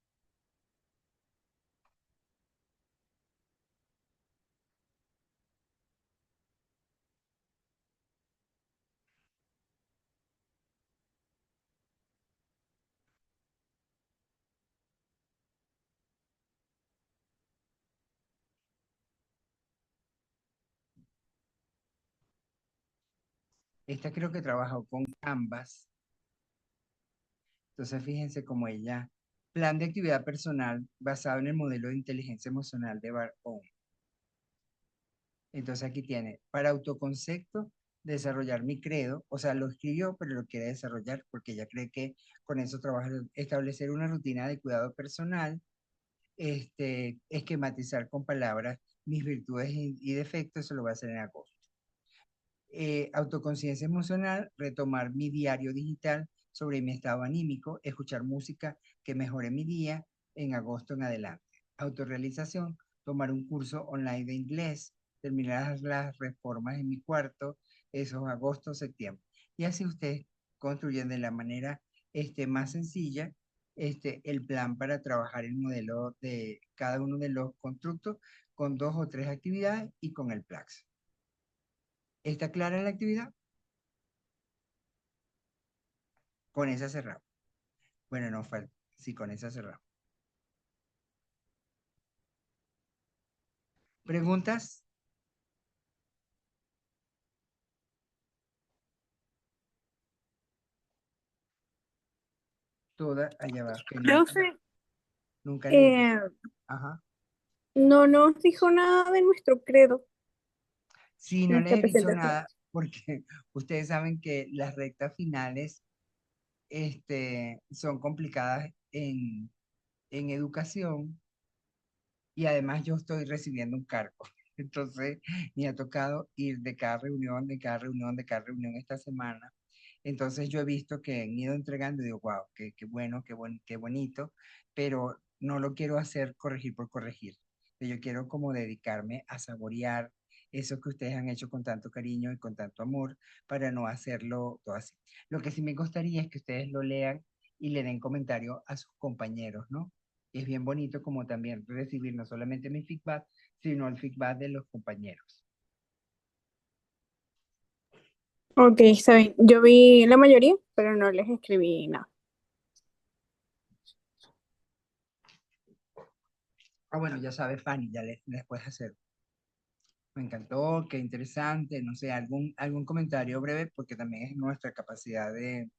Esta creo que trabajó con Canvas. Entonces, fíjense cómo ella, plan de actividad personal basado en el modelo de inteligencia emocional de Bar-On. Entonces, aquí tiene, para autoconcepto, desarrollar mi credo, o sea, lo escribió, pero lo quiere desarrollar porque ella cree que con eso trabaja, establecer una rutina de cuidado personal, esquematizar con palabras mis virtudes y defectos, eso lo va a hacer en agosto. Autoconciencia emocional, retomar mi diario digital sobre mi estado anímico, escuchar música que mejore mi día en agosto en adelante. Autorrealización, tomar un curso online de inglés, terminar las reformas en mi cuarto, eso es agosto, septiembre. Y así ustedes construyen de la manera más sencilla el plan para trabajar el modelo de cada uno de los constructos con 2 o 3 actividades y con el Plax. ¿Está clara la actividad? Con esa cerramos. Bueno, no falta. Sí, con esa cerramos. ¿Preguntas? Todas allá va. Que Profe, nunca leí. eh, Ajá. no nos dijo nada de nuestro credo, Sí, no les nuestra he dicho presentación. nada porque ustedes saben que las rectas finales son complicadas en educación y además yo estoy recibiendo un cargo. Entonces, me ha tocado ir de cada reunión, de cada reunión, de cada reunión esta semana. Entonces, yo he visto que han ido entregando y digo, wow, qué bueno, qué bonito, pero no lo quiero hacer corregir por corregir. Yo quiero como dedicarme a saborear eso que ustedes han hecho con tanto cariño y con tanto amor para no hacerlo todo así. Lo que sí me gustaría es que ustedes lo lean y le den comentario a sus compañeros, ¿no? Es bien bonito como también recibir no solamente mi feedback, sino el feedback de los compañeros. Ok, está bien. Yo vi la mayoría, pero no les escribí nada. Ah, bueno, ya sabes, Fanny, ya les puedes hacer. Me encantó, qué interesante, no sé, algún comentario breve, porque también es nuestra capacidad de,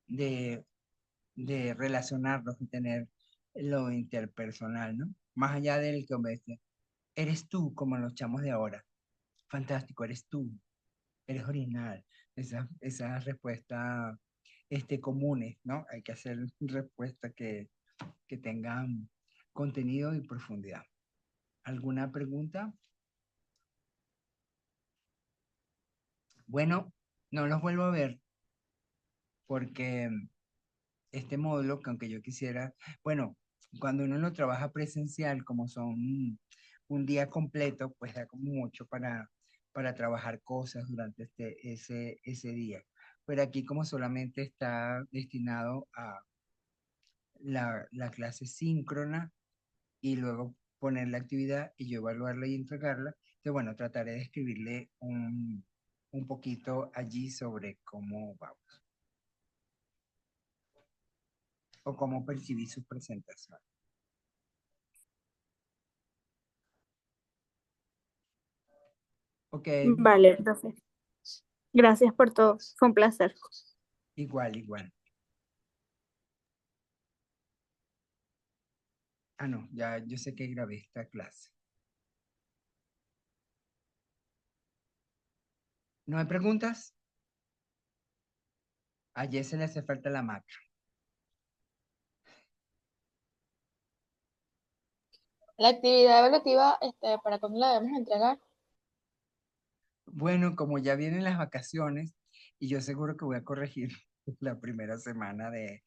de relacionarnos y tener lo interpersonal, ¿no? Más allá del que me dice, eres tú como los chamos de ahora. Fantástico, eres tú, eres original. Esa respuesta comunes, ¿no? Hay que hacer respuestas que tengan contenido y profundidad. ¿Alguna pregunta? Bueno, no los vuelvo a ver porque este módulo, que aunque yo quisiera, bueno, cuando uno lo trabaja presencial, como son un día completo, pues da como mucho para trabajar cosas durante ese día. Pero aquí como solamente está destinado a la clase síncrona y luego poner la actividad y yo evaluarla y entregarla, entonces bueno, trataré de escribirle un poquito allí sobre cómo vamos o cómo percibí su presentación. Ok, Vale, profe. Gracias por todo. Fue un placer. igual. Ah, no, ya yo sé que grabé esta clase. ¿No hay preguntas? A Jesse le hace falta la maca. La actividad evaluativa, ¿para cuándo la debemos entregar? Bueno, como ya vienen las vacaciones y yo seguro que voy a corregir la primera semana de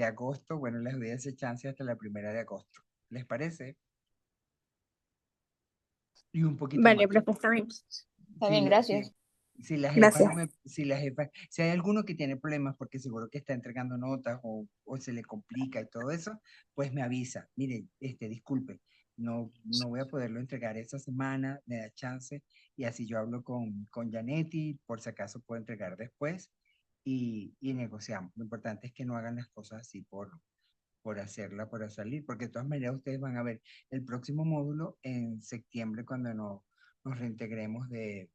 agosto, bueno, les doy ese chance hasta la primera de agosto. ¿Les parece? Y un poquito Vale, más. profe, está bien. Está Si, bien, gracias. si las jefas Gracias. no me, si las jefas, si hay alguno que tiene problemas porque seguro que está entregando notas o se le complica y todo eso, pues me avisa. Mire, disculpe, no voy a poderlo entregar esa semana, me da chance y así yo hablo con Janetti, por si acaso puedo entregar después y negociamos. Lo importante es que no hagan las cosas así por hacerla, por salir, porque de todas maneras ustedes van a ver el próximo módulo en septiembre cuando nos reintegremos de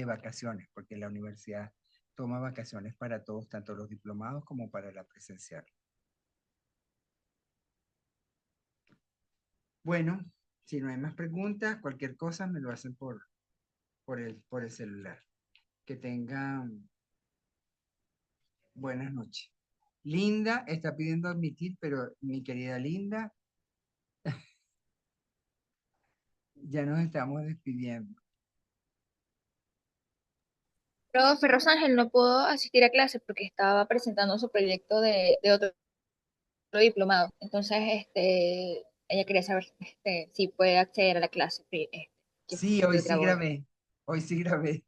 vacaciones, porque la universidad toma vacaciones para todos, tanto los diplomados como para la presencial. Bueno, si no hay más preguntas, cualquier cosa me lo hacen por el celular. Que tengan buenas noches. Linda está pidiendo admitir, pero mi querida Linda, ya nos estamos despidiendo. Profe Rosángel no pudo asistir a clase porque estaba presentando su proyecto de otro diplomado. Entonces, ella quería saber si puede acceder a la clase que Sí, usted grabó. hoy sí grabé.